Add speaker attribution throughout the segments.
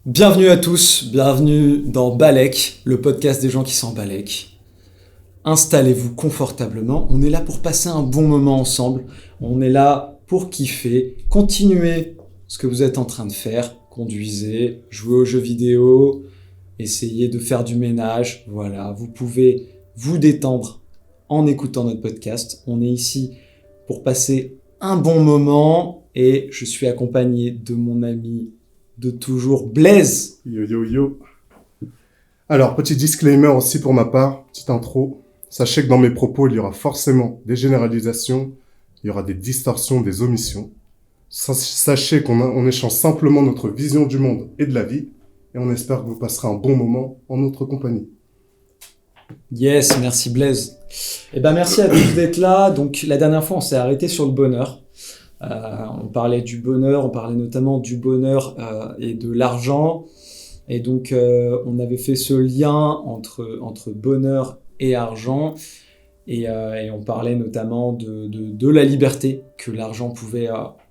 Speaker 1: Bienvenue à tous, bienvenue dans Balek, le podcast des gens qui s'en balèquent. Installez-vous confortablement, on est là pour passer un bon moment ensemble, on est là pour kiffer, continuer ce que vous êtes en train de faire, conduisez, jouez aux jeux vidéo, essayez de faire du ménage, voilà, vous pouvez vous détendre en écoutant notre podcast. On est ici pour passer un bon moment et je suis accompagné de mon ami de toujours, Blaise.
Speaker 2: Yo yo yo. Alors, petit disclaimer aussi pour ma part, petite intro. Sachez que dans mes propos, il y aura forcément des généralisations, il y aura des distorsions, des omissions. Sachez qu'on échange simplement notre vision du monde et de la vie, et on espère que vous passerez un bon moment en notre compagnie.
Speaker 1: Yes, merci Blaise. Eh ben merci à tous d'être là. Donc la dernière fois, on s'est arrêté sur le bonheur. On parlait du bonheur, on parlait notamment du bonheur et de l'argent. Et donc, on avait fait ce lien entre bonheur et argent. Et on parlait notamment de la liberté que l'argent pouvait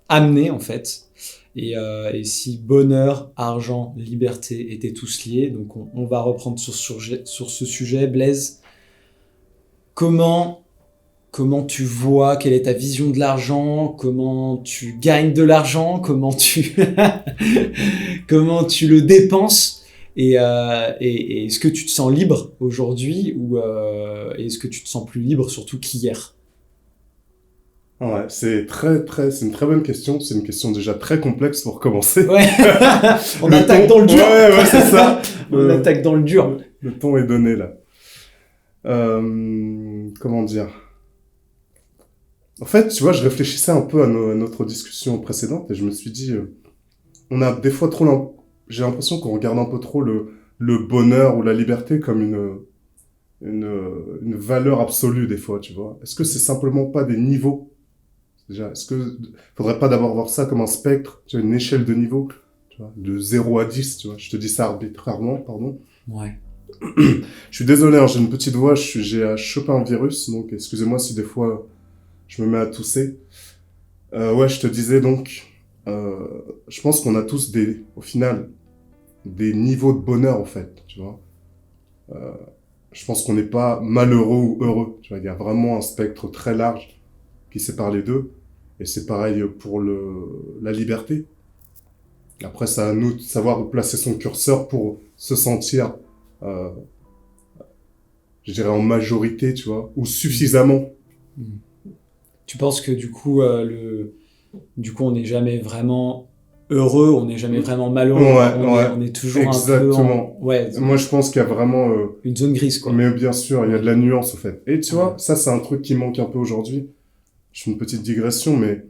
Speaker 1: amener, en fait. Et si bonheur, argent, liberté étaient tous liés. Donc, on va reprendre sur ce sujet. Blaise, comment tu vois, quelle est ta vision de l'argent, comment tu gagnes de l'argent, comment tu le dépenses, et est-ce que tu te sens libre aujourd'hui ou est-ce que tu te sens plus libre surtout qu'hier?
Speaker 2: Ouais, c'est une très bonne question. C'est une question déjà très complexe pour commencer.
Speaker 1: Ouais, on attaque dans le dur.
Speaker 2: Ouais, c'est ça.
Speaker 1: On attaque dans le dur.
Speaker 2: Le ton est donné là. Comment dire? En fait, tu vois, je réfléchissais un peu à notre discussion précédente et je me suis dit, on a des fois j'ai l'impression qu'on regarde un peu trop le bonheur ou la liberté comme une valeur absolue des fois, tu vois. Est-ce que c'est simplement pas des niveaux? Déjà, est-ce que faudrait pas d'abord voir ça comme un spectre, tu vois, une échelle de niveaux, tu vois, de 0 à 10, tu vois. Je te dis ça arbitrairement, pardon.
Speaker 1: Ouais.
Speaker 2: Je suis désolé, hein, j'ai une petite voix, j'ai chopé un virus, donc excusez-moi si des fois je me mets à tousser. Ouais, je te disais donc, je pense qu'on a tous au final, des niveaux de bonheur, en fait, tu vois. Je pense qu'on n'est pas malheureux ou heureux, tu vois. Il y a vraiment un spectre très large qui sépare les deux. Et c'est pareil pour la liberté. Après, c'est à nous de savoir où placer son curseur pour se sentir, je dirais en majorité, tu vois, ou suffisamment.
Speaker 1: Tu penses que du coup, on n'est jamais vraiment heureux, on n'est jamais vraiment malheureux, on est toujours
Speaker 2: exactement.
Speaker 1: un peu ouais.
Speaker 2: Moi, je pense qu'il y a vraiment
Speaker 1: une zone grise, quoi.
Speaker 2: Mais bien sûr, il y a de la nuance, au fait. Et tu vois, ça, c'est un truc qui manque un peu aujourd'hui. Je fais une petite digression, mais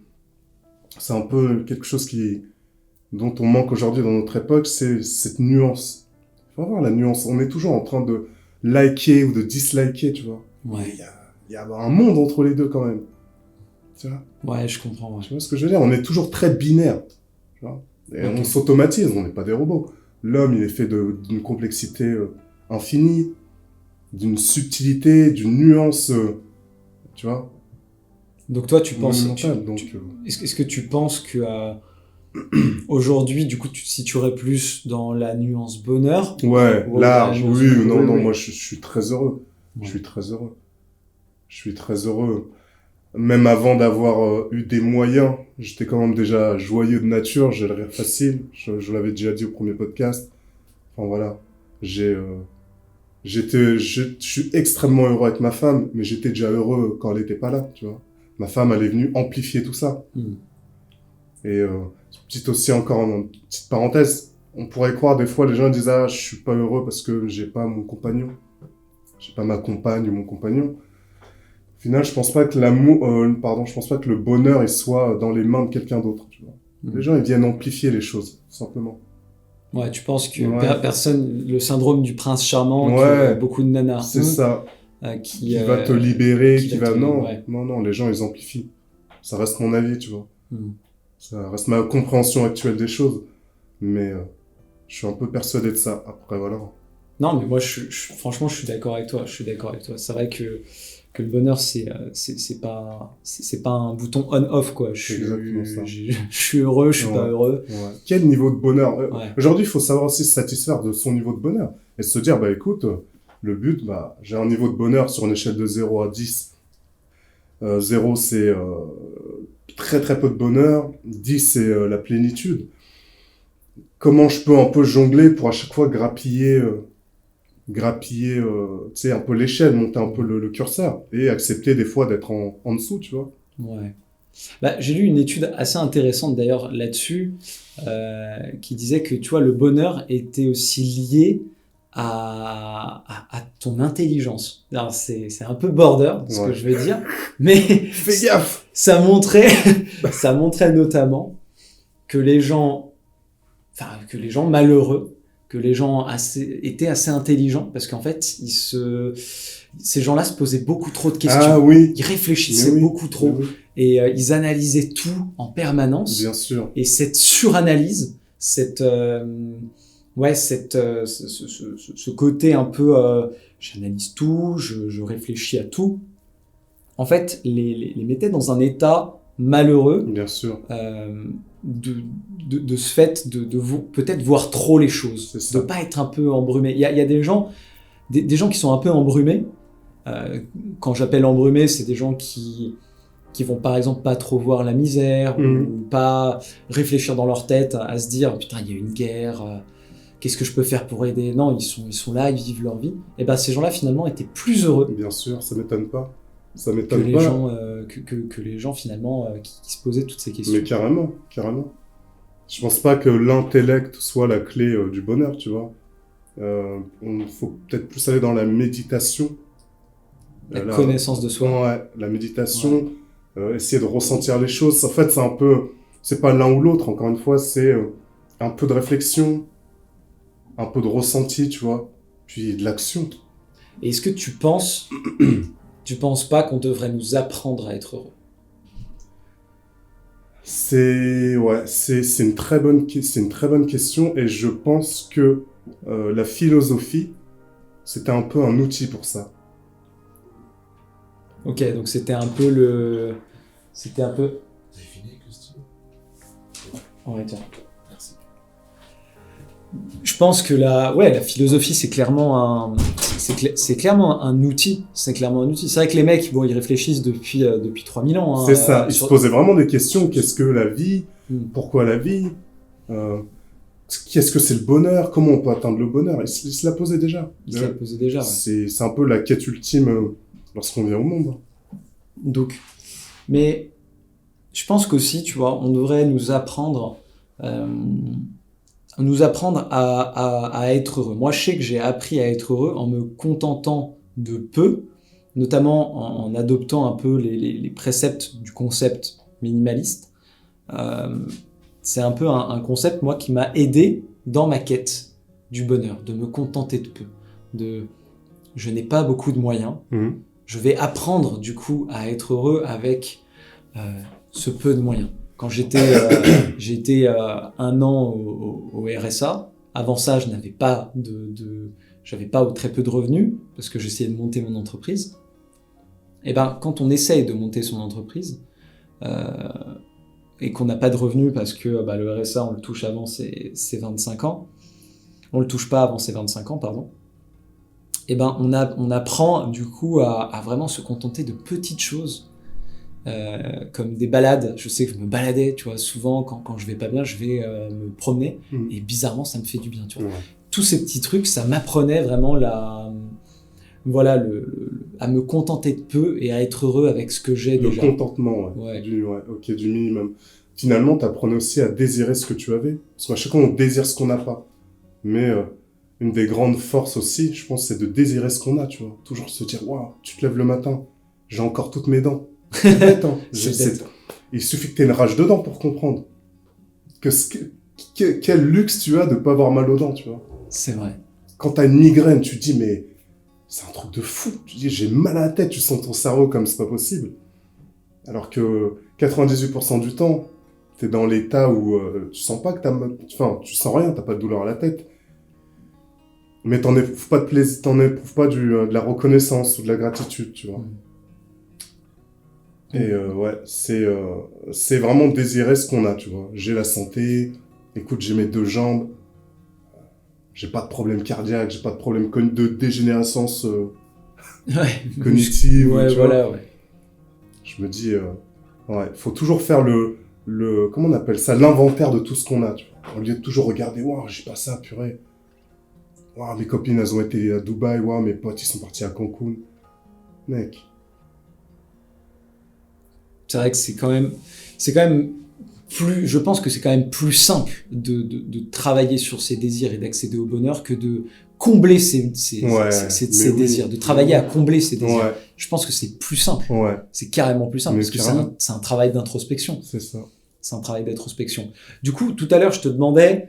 Speaker 2: c'est un peu quelque chose dont on manque aujourd'hui dans notre époque, c'est cette nuance. Il faut avoir la nuance. On est toujours en train de liker ou de disliker, tu vois.
Speaker 1: Ouais.
Speaker 2: Il y a un monde entre les deux, quand même. Tu vois?
Speaker 1: Ouais, je comprends. Ouais.
Speaker 2: Tu vois ce que je veux dire? On est toujours très binaire. Tu vois? Et on s'automatise, on n'est pas des robots. L'homme, il est fait d'une complexité infinie, d'une subtilité, d'une nuance, tu vois?
Speaker 1: Donc toi, tu penses...
Speaker 2: Est-ce
Speaker 1: que tu penses que aujourd'hui, du coup, tu te situerais plus dans la nuance bonheur?
Speaker 2: Ouais, large, oui, non,
Speaker 1: oui.
Speaker 2: moi je suis très heureux.
Speaker 1: Ouais.
Speaker 2: Je suis très heureux. Même avant d'avoir eu des moyens, j'étais quand même déjà joyeux de nature, j'ai le rire facile, je l'avais déjà dit au premier podcast. Enfin voilà, je suis extrêmement heureux avec ma femme, mais j'étais déjà heureux quand elle était pas là, tu vois. Ma femme, elle est venue amplifier tout ça. Et encore une petite parenthèse, on pourrait croire des fois, les gens disent « Ah, je suis pas heureux parce que j'ai pas mon compagnon. J'ai pas ma compagne ou mon compagnon. » Au final, je pense pas que je pense pas que le bonheur, il soit dans les mains de quelqu'un d'autre, tu vois. Les gens, ils viennent amplifier les choses, tout simplement.
Speaker 1: Ouais, tu penses que le syndrome du prince charmant, que beaucoup de nanas
Speaker 2: c'est ça.
Speaker 1: Qui
Speaker 2: va te libérer, non, les gens, ils amplifient. Ça reste mon avis, tu vois. Ça reste ma compréhension actuelle des choses. Mais je suis un peu persuadé de ça. Après, voilà.
Speaker 1: Non, mais moi, franchement, je suis d'accord avec toi. C'est vrai que que le bonheur c'est pas un bouton on-off quoi.
Speaker 2: C'est exactement ça.
Speaker 1: Je suis heureux, je suis pas heureux.
Speaker 2: Ouais. Quel niveau de bonheur
Speaker 1: Ouais.
Speaker 2: Aujourd'hui, il faut savoir aussi se satisfaire de son niveau de bonheur et se dire, bah écoute, le but, bah j'ai un niveau de bonheur sur une échelle de 0 à 10. 0, c'est très très peu de bonheur. 10, c'est la plénitude. Comment je peux un peu jongler pour à chaque fois grappiller, tu sais, un peu l'échelle, monter un peu le curseur et accepter des fois d'être en dessous, tu vois.
Speaker 1: Ouais. Bah, j'ai lu une étude assez intéressante d'ailleurs là-dessus qui disait que tu vois le bonheur était aussi lié à ton intelligence. Alors c'est un peu border ce que je veux dire, mais
Speaker 2: Fais gaffe.
Speaker 1: ça montrait notamment que les gens malheureux, que les gens étaient assez intelligents parce qu'en fait ces gens-là se posaient beaucoup trop de questions.
Speaker 2: Ah oui.
Speaker 1: Ils réfléchissaient beaucoup trop.
Speaker 2: Oui.
Speaker 1: Et ils analysaient tout en permanence.
Speaker 2: Bien sûr.
Speaker 1: Et cette suranalyse, ce côté un peu j'analyse tout, je réfléchis à tout, en fait, les mettait dans un état malheureux.
Speaker 2: Bien sûr.
Speaker 1: De ce fait de peut-être voir trop les choses, de pas être un peu embrumé. Il y a des gens qui sont un peu embrumés. Quand j'appelle embrumés, c'est des gens qui vont par exemple pas trop voir la misère ou pas réfléchir dans leur tête à se dire putain il y a une guerre, qu'est-ce que je peux faire pour aider. Non, ils sont là, ils vivent leur vie. Et ben ces gens-là finalement étaient plus heureux.
Speaker 2: Bien sûr, ça m'étonne pas. Ça
Speaker 1: que
Speaker 2: m'étonne
Speaker 1: les
Speaker 2: pas.
Speaker 1: gens que les gens finalement qui se posaient toutes ces questions.
Speaker 2: Mais carrément. Je pense pas que l'intellect soit la clé du bonheur, tu vois. Il faut peut-être plus aller dans la méditation.
Speaker 1: La connaissance de soi.
Speaker 2: Ouais, la méditation, essayer de ressentir les choses. En fait, c'est pas l'un ou l'autre, encore une fois, c'est un peu de réflexion, un peu de ressenti, tu vois, puis de l'action.
Speaker 1: Et est-ce que tu penses pas qu'on devrait nous apprendre à être heureux?
Speaker 2: C'est une très bonne question et je pense que la philosophie, c'était un peu un outil pour ça.
Speaker 1: Ok, donc c'était un peu...
Speaker 3: T'as fini avec le stylo?
Speaker 1: Ouais, tiens.
Speaker 3: Merci.
Speaker 1: Je pense que la philosophie, c'est clairement un outil. C'est clairement un outil. C'est vrai que les mecs, bon, ils réfléchissent depuis 3000 ans. Hein,
Speaker 2: c'est ça. Ils se posaient vraiment des questions. Qu'est-ce que la vie? Pourquoi la vie? Qu'est-ce que c'est le bonheur? Comment on peut atteindre le bonheur? Ils se la posaient déjà.
Speaker 1: Ils se la posaient déjà, ouais.
Speaker 2: C'est un peu la quête ultime lorsqu'on vient au monde.
Speaker 1: Donc, mais je pense qu'aussi, tu vois, on devrait nous apprendre à être heureux. Moi, je sais que j'ai appris à être heureux en me contentant de peu, notamment en adoptant un peu les préceptes du concept minimaliste. C'est un peu un concept, moi, qui m'a aidé dans ma quête du bonheur, de me contenter de peu. Je n'ai pas beaucoup de moyens. Je vais apprendre, du coup, à être heureux avec ce peu de moyens. Quand j'ai été 1 an au RSA, avant ça, je n'avais pas j'avais pas ou très peu de revenus parce que j'essayais de monter mon entreprise. Et ben, quand on essaye de monter son entreprise et qu'on n'a pas de revenus parce que le RSA, on le touche avant ses 25 ans, on le touche pas avant ses 25 ans, pardon. Et ben, on apprend du coup à vraiment se contenter de petites choses. Comme des balades. Je sais que je me baladais, tu vois, souvent quand je vais pas bien, je vais me promener et bizarrement ça me fait du bien, tu vois. Ouais. Tous ces petits trucs, ça m'apprenait vraiment à me contenter de peu et à être heureux avec ce que j'ai déjà.
Speaker 2: Le contentement, du minimum. Finalement, t'apprenais aussi à désirer ce que tu avais. Parce qu'à chaque fois, on désire ce qu'on n'a pas. Mais une des grandes forces aussi, je pense, c'est de désirer ce qu'on a, tu vois. Toujours se dire, waouh, tu te lèves le matin, j'ai encore toutes mes dents. C'est bête, hein. Il suffit que t'aies une rage dedans pour comprendre quel luxe tu as de pas avoir mal aux dents, tu vois.
Speaker 1: C'est vrai.
Speaker 2: Quand t'as une migraine, tu te dis mais c'est un truc de fou. Tu te dis j'ai mal à la tête, tu sens ton cerveau comme c'est pas possible. Alors que 98% du temps, t'es dans l'état où tu sens pas que tu sens rien, t'as pas de douleur à la tête. Mais t'en éprouves pas de plaisir, t'en éprouves pas de la reconnaissance ou de la gratitude, tu vois. Et ouais, c'est vraiment désirer ce qu'on a, tu vois. J'ai la santé, écoute, j'ai mes 2 jambes, j'ai pas de problème cardiaque, j'ai pas de problème de dégénérescence cognitive,
Speaker 1: Ouais,
Speaker 2: tu vois.
Speaker 1: voilà, ouais.
Speaker 2: Je me dis, ouais, faut toujours faire comment on appelle ça, l'inventaire de tout ce qu'on a, tu vois. Au lieu de toujours regarder, waouh, j'ai pas ça, purée. Waouh, mes copines, elles ont été à Dubaï, waouh, mes potes, ils sont partis à Cancun. Mec.
Speaker 1: C'est vrai que c'est quand même plus, je pense que c'est quand même plus simple de travailler sur ses désirs et d'accéder au bonheur que de combler ses
Speaker 2: oui.
Speaker 1: désirs, de travailler à combler ses désirs.
Speaker 2: Ouais,
Speaker 1: Je pense que c'est plus simple.
Speaker 2: ouais,
Speaker 1: C'est carrément plus simple
Speaker 2: Mais
Speaker 1: parce que
Speaker 2: carrément.
Speaker 1: c'est un travail d'introspection.
Speaker 2: c'est ça.
Speaker 1: C'est un travail d'introspection. Du coup, tout à l'heure, je te demandais,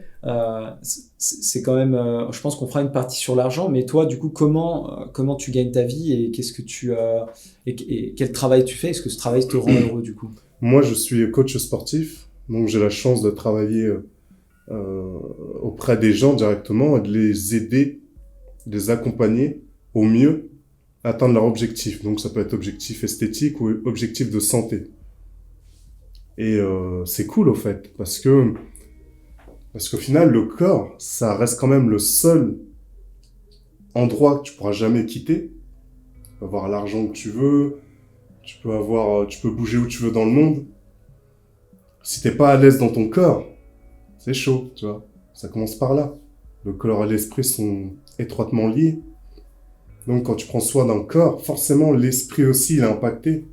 Speaker 1: c'est quand même, je pense qu'on fera une partie sur l'argent, mais toi, du coup, comment tu gagnes ta vie et qu'est-ce que et quel travail tu fais? Est-ce que ce travail te rend heureux, du coup?
Speaker 2: Moi, je suis coach sportif, donc j'ai la chance de travailler auprès des gens directement et de les aider, de les accompagner au mieux à atteindre leur objectif. Donc ça peut être objectif esthétique ou objectif de santé. Et c'est cool au fait, parce qu'au final, le corps, ça reste quand même le seul endroit que tu pourras jamais quitter. Tu peux avoir l'argent que tu veux, tu peux bouger où tu veux dans le monde. Si t'es pas à l'aise dans ton corps, c'est chaud, tu vois. Ça commence par là. Le corps et l'esprit sont étroitement liés. Donc quand tu prends soin d'un corps, forcément l'esprit aussi il est impacté.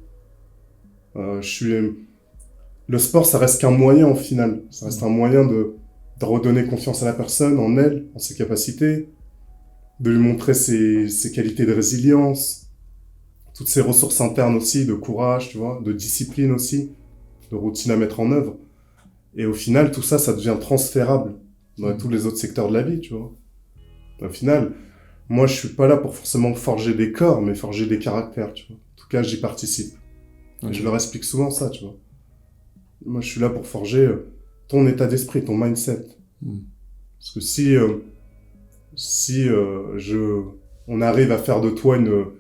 Speaker 2: Le sport, ça reste qu'un moyen au final. Ça reste un moyen de redonner confiance à la personne, en elle, en ses capacités, de lui montrer ses qualités de résilience, toutes ses ressources internes aussi, de courage, tu vois, de discipline aussi, de routine à mettre en œuvre. Et au final, tout ça, ça devient transférable dans tous les autres secteurs de la vie, tu vois. Au final, moi, je suis pas là pour forcément forger des corps, mais forger des caractères, tu vois. En tout cas, j'y participe.
Speaker 1: Okay.
Speaker 2: Je leur explique souvent ça, tu vois. Moi, je suis là pour forger ton état d'esprit, ton mindset. Parce que si on arrive à faire de toi une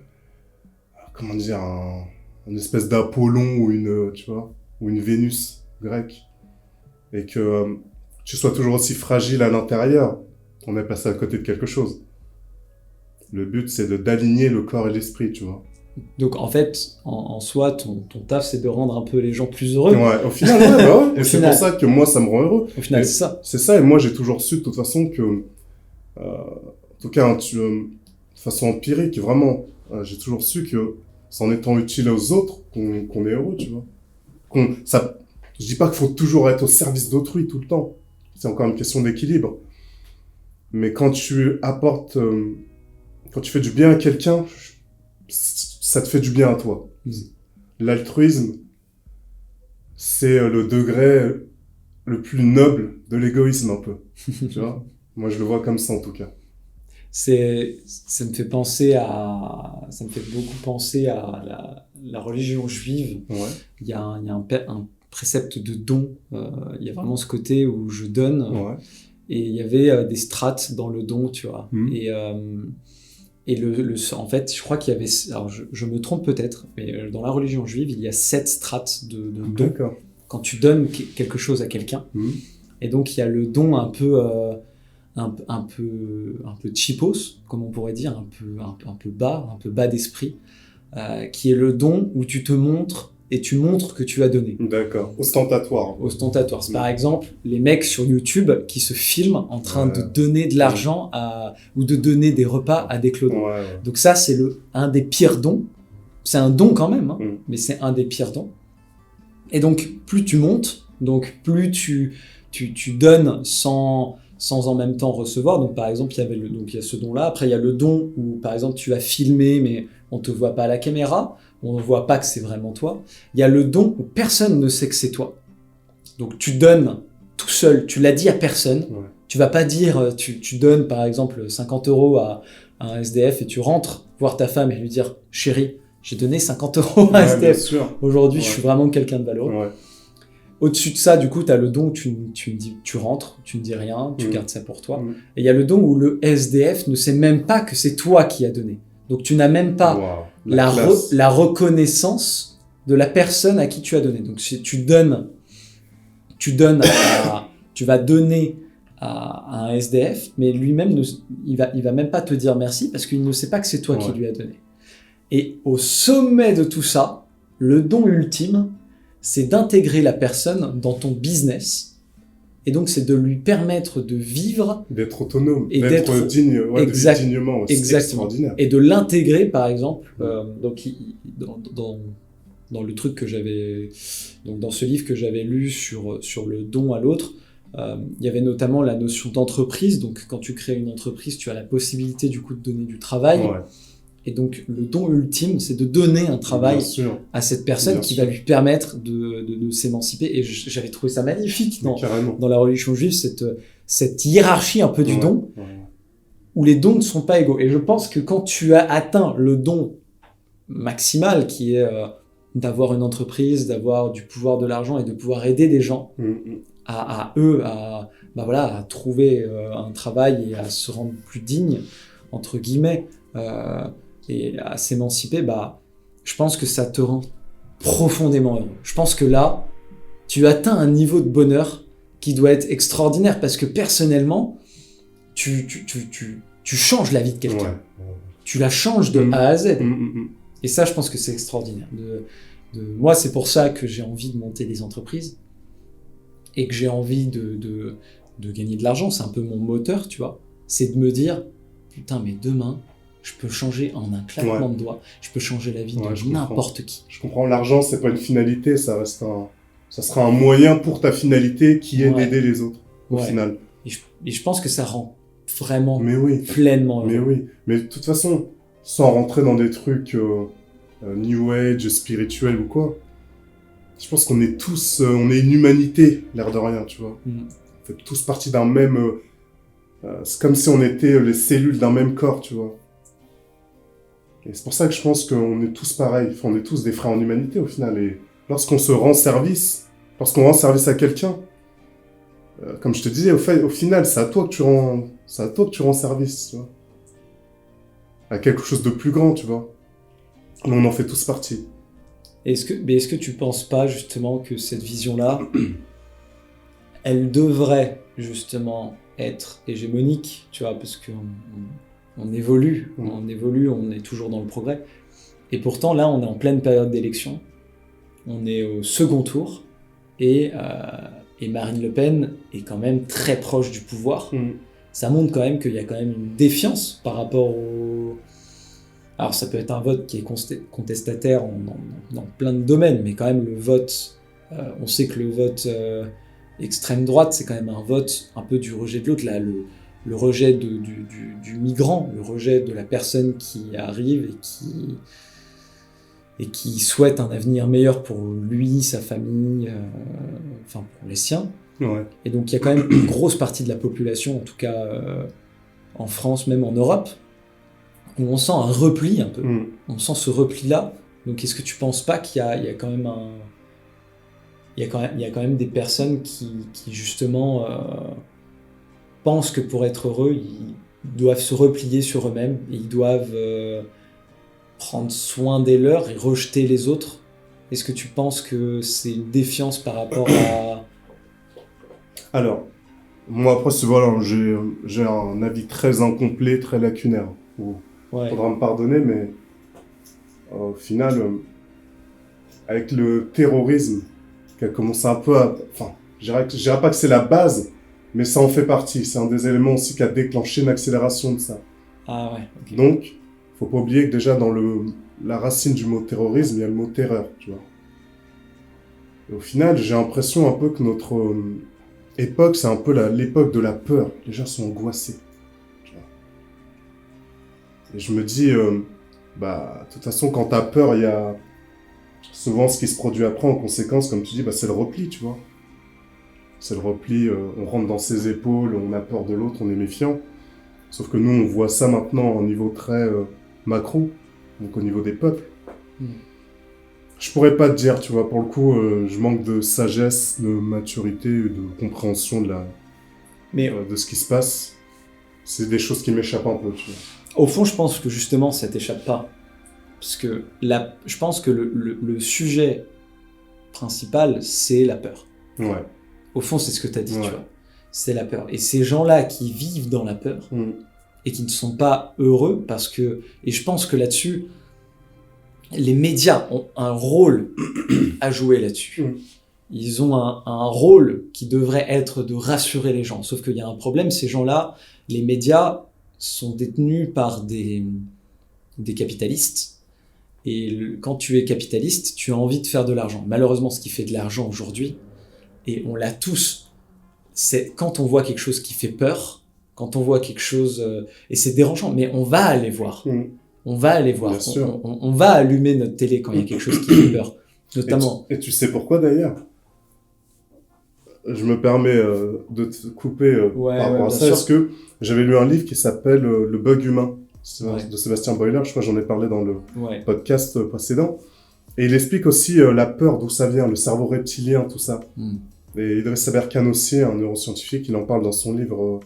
Speaker 2: espèce d'Apollon ou une Vénus grecque, et que tu sois toujours aussi fragile à l'intérieur, on est passé à côté de quelque chose. Le but, c'est d'aligner le corps et l'esprit, tu vois.
Speaker 1: Donc, en fait, en soi, ton taf, c'est de rendre un peu les gens plus heureux.
Speaker 2: Ouais, au final, ouais, bah ouais. Et c'est pour ça que moi, ça me rend heureux.
Speaker 1: Au final,
Speaker 2: et
Speaker 1: c'est ça.
Speaker 2: C'est ça, et moi, j'ai toujours su, de toute façon, que... en tout cas, de façon empirique, vraiment, j'ai toujours su que c'est en étant utile aux autres qu'on est heureux, tu vois. Je dis pas qu'il faut toujours être au service d'autrui tout le temps. C'est encore une question d'équilibre. Mais quand tu apportes... quand tu fais du bien à quelqu'un, ça te fait du bien à toi. L'altruisme, c'est le degré le plus noble de l'égoïsme, un peu. Tu vois? Moi, je le vois comme ça, en tout cas.
Speaker 1: Ça me fait beaucoup penser à la religion juive.
Speaker 2: Ouais.
Speaker 1: Il y a un précepte de don. Il y a vraiment ce côté où je donne.
Speaker 2: Ouais.
Speaker 1: Et il y avait des strates dans le don, tu vois. Et en fait, je crois qu'il y avait... Alors, je me trompe peut-être, mais dans la religion juive, il y a 7 strates de don.
Speaker 2: D'accord.
Speaker 1: Quand tu donnes quelque chose à quelqu'un. Et donc, il y a le don un peu cheapos, comme on pourrait dire, un peu bas d'esprit, qui est le don où tu te montres et tu montres que tu as donné.
Speaker 2: D'accord. Ostentatoire.
Speaker 1: Ostentatoire. C'est par exemple les mecs sur YouTube qui se filment en train de donner de l'argent ou de donner des repas à des clodos.
Speaker 2: Ouais.
Speaker 1: Donc ça, c'est un des pires dons. C'est un don quand même, mais c'est un des pires dons. Et donc, plus tu montes, donc plus tu donnes sans en même temps recevoir. Donc par exemple, il y a ce don-là. Après, il y a le don où, par exemple, tu vas filmer, mais on te voit pas à la caméra. On ne voit pas que c'est vraiment toi. Il y a le don où personne ne sait que c'est toi. Donc tu donnes tout seul, tu l'as dit à personne.
Speaker 2: Ouais.
Speaker 1: Tu vas pas dire, tu donnes par exemple 50 € à un SDF et tu rentres voir ta femme et lui dire « Chérie, j'ai donné 50 € à un SDF. Aujourd'hui, je suis vraiment quelqu'un de valeureux. »
Speaker 2: Ouais.
Speaker 1: Au-dessus de ça, du coup, tu as le don où tu rentres, tu ne dis rien, tu gardes ça pour toi. Et il y a le don où le SDF ne sait même pas que c'est toi qui as donné. Donc tu n'as même pas la reconnaissance de la personne à qui tu as donné. Donc si tu vas donner à un SDF, mais lui-même, il va même pas te dire merci parce qu'il ne sait pas que c'est toi qui lui as donné. Et au sommet de tout ça, le don ultime, c'est d'intégrer la personne dans ton business. Et donc, c'est de lui permettre de vivre.
Speaker 2: D'être autonome,
Speaker 1: et
Speaker 2: d'être digne, de vivre dignement. C'est extraordinaire.
Speaker 1: Et de l'intégrer, par exemple, dans le truc que j'avais. Donc, dans ce livre que j'avais lu sur le don à l'autre, il y avait notamment la notion d'entreprise. Donc, quand tu crées une entreprise, tu as la possibilité, du coup, de donner du travail. Ouais. Et donc, le don ultime, c'est de donner un travail à cette personne qui va lui permettre de s'émanciper. Et j'avais trouvé ça magnifique dans la religion juive, cette hiérarchie un peu du don, où les dons ne sont pas égaux. Et je pense que quand tu as atteint le don maximal, qui est d'avoir une entreprise, d'avoir du pouvoir, de l'argent, et de pouvoir aider des gens à trouver un travail et à se rendre plus digne, entre guillemets, et à s'émanciper, je pense que ça te rend profondément heureux. Je pense que là, tu atteins un niveau de bonheur qui doit être extraordinaire parce que personnellement, tu changes la vie de quelqu'un. Ouais. Tu la changes de A à Z. Et ça, je pense que c'est extraordinaire. Moi, c'est pour ça que j'ai envie de monter des entreprises et que j'ai envie de gagner de l'argent. C'est un peu mon moteur, tu vois. C'est de me dire, putain, mais demain, je peux changer en un claquement de doigts. Je peux changer la vie de n'importe qui.
Speaker 2: Je comprends. L'argent, c'est pas une finalité. Ça sera un moyen pour ta finalité qui est d'aider les autres, au final.
Speaker 1: Et je pense que ça rend vraiment pleinement heureux.
Speaker 2: Mais de toute façon, sans rentrer dans des trucs New Age, spirituels ou quoi, je pense qu'on est tous... on est une humanité, l'air de rien, tu vois. On fait tous partie d'un même... c'est comme si on était les cellules d'un même corps, tu vois. Et c'est pour ça que je pense qu'on est tous pareils. Enfin, on est tous des frères en humanité, au final. Et lorsqu'on rend service à quelqu'un, comme je te disais, au final, c'est à toi que tu rends service, tu vois. À quelque chose de plus grand, tu vois. Mais on en fait tous partie.
Speaker 1: Est-ce que tu penses pas, justement, que cette vision-là, elle devrait, justement, être hégémonique, tu vois, parce qu'on évolue, on est toujours dans le progrès. Et pourtant, là, on est en pleine période d'élection. On est au second tour. Et Marine Le Pen est quand même très proche du pouvoir. Ça montre quand même qu'il y a quand même une défiance par rapport au... Alors, ça peut être un vote qui est contestataire dans plein de domaines, mais quand même, le vote... on sait que le vote extrême droite, c'est quand même un vote un peu du rejet de l'autre. Là, le rejet du migrant, le rejet de la personne qui arrive et qui souhaite un avenir meilleur pour lui, sa famille, pour les siens.
Speaker 2: Ouais.
Speaker 1: Et donc il y a quand même une grosse partie de la population, en tout cas en France, même en Europe, où on sent un repli un peu. On sent ce repli-là. Donc est-ce que tu penses pas qu'il y a quand même il y a quand même des personnes qui justement pensent que pour être heureux, ils doivent se replier sur eux-mêmes, et ils doivent prendre soin des leurs et rejeter les autres. Est-ce que tu penses que c'est une défiance par rapport à...
Speaker 2: Alors, moi après, voilà, j'ai un avis très incomplet, très lacunaire. Faudra me pardonner, mais au final, avec le terrorisme, qui a commencé un peu à... Enfin, je dirais pas que c'est la base, mais ça en fait partie. C'est un des éléments aussi qui a déclenché une accélération de ça.
Speaker 1: Ah ouais, ok.
Speaker 2: Donc, faut pas oublier que déjà dans la racine du mot terrorisme, il y a le mot terreur, tu vois. Et au final, j'ai l'impression un peu que notre époque, c'est un peu l'époque de la peur. Les gens sont angoissés, tu vois. Et je me dis, de toute façon, quand t'as peur, il y a souvent ce qui se produit après en conséquence, comme tu dis, c'est le repli, tu vois. C'est le repli, on rentre dans ses épaules, on a peur de l'autre, on est méfiant. Sauf que nous, on voit ça maintenant au niveau très macro, donc au niveau des peuples. Je pourrais pas te dire, tu vois, pour le coup, je manque de sagesse, de maturité, de compréhension de ce qui se passe. C'est des choses qui m'échappent un peu, tu vois.
Speaker 1: Au fond, je pense que justement, ça t'échappe pas. Parce que je pense que le sujet principal, c'est la peur.
Speaker 2: Ouais.
Speaker 1: Au fond, c'est ce que tu as dit,
Speaker 2: Ouais.
Speaker 1: tu vois. C'est la peur. Et ces gens-là qui vivent dans la peur et qui ne sont pas heureux, parce que... Et je pense que là-dessus, les médias ont un rôle à jouer là-dessus. Ils ont un rôle qui devrait être de rassurer les gens. Sauf qu'il y a un problème, ces gens-là, les médias sont détenus par des capitalistes. Et quand tu es capitaliste, tu as envie de faire de l'argent. Malheureusement, ce qui fait de l'argent aujourd'hui, et on l'a tous, c'est quand on voit quelque chose qui fait peur, quand on voit quelque chose... et c'est dérangeant, mais on va aller voir. On va aller voir. On va allumer notre télé quand il y a quelque chose qui fait peur. Notamment...
Speaker 2: Et tu sais pourquoi, d'ailleurs? Je me permets de te couper par rapport à ça. Est-ce que j'avais lu un livre qui s'appelle Le bug humain de Sébastien Boiler, je crois que j'en ai parlé dans le podcast précédent. Et il explique aussi la peur, d'où ça vient, le cerveau reptilien, tout ça. Et Idriss Aberkan aussi, un neuroscientifique, il en parle dans son livre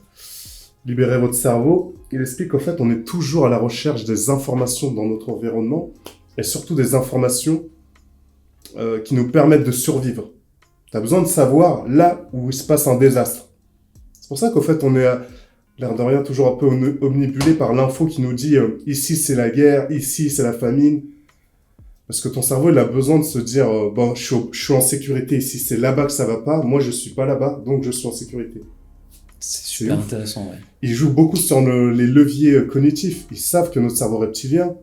Speaker 2: Libérez votre cerveau. Il explique qu'en fait, on est toujours à la recherche des informations dans notre environnement, et surtout des informations qui nous permettent de survivre. Tu as besoin de savoir là où il se passe un désastre. C'est pour ça qu'en fait, on est, l'air de rien, toujours un peu omnibulé par l'info qui nous dit ici c'est la guerre, ici c'est la famine. Parce que ton cerveau, il a besoin de se dire bon, je suis en sécurité ici, c'est là-bas que ça va pas, moi je suis pas là-bas, donc je suis en sécurité.
Speaker 1: C'est super intéressant, ouais.
Speaker 2: Ils jouent beaucoup sur les leviers cognitifs. Ils savent que notre cerveau reptilien,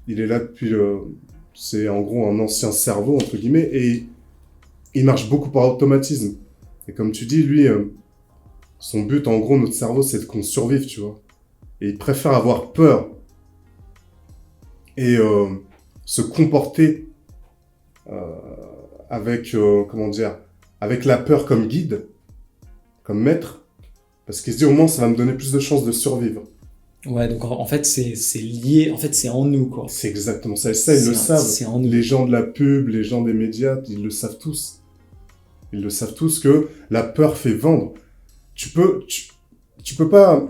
Speaker 2: il est là depuis... c'est en gros un ancien cerveau, entre guillemets, et il marche beaucoup par automatisme. Et comme tu dis, lui, son but, en gros, notre cerveau, c'est qu'on survive, tu vois. Et il préfère avoir peur et se comporter avec, comment dire, avec la peur comme guide, comme maître, parce qu'il se dit au moins ça va me donner plus de chances de survivre.
Speaker 1: Ouais, donc en fait c'est lié, en fait c'est en nous, quoi.
Speaker 2: C'est exactement ça, et ça ils le savent.
Speaker 1: C'est en nous.
Speaker 2: Les gens de la pub, les gens des médias, ils le savent tous. Ils le savent tous que la peur fait vendre. Tu peux pas...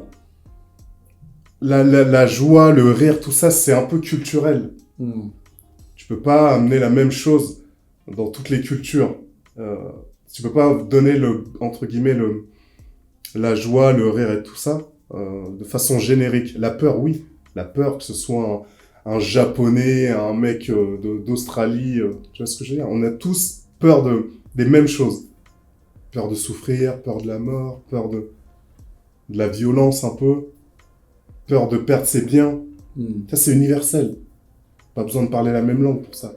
Speaker 2: La joie, le rire, tout ça, c'est un peu culturel. Tu peux pas amener la même chose dans toutes les cultures. Tu peux pas donner entre guillemets la joie, le rire et tout ça de façon générique. La peur, oui. La peur, que ce soit un japonais, un mec d'Australie, tu vois ce que je veux dire? On a tous peur des mêmes choses. Peur de souffrir, peur de la mort, peur de la violence un peu, peur de perdre ses biens. Ça, c'est universel. Pas besoin de parler la même langue pour ça.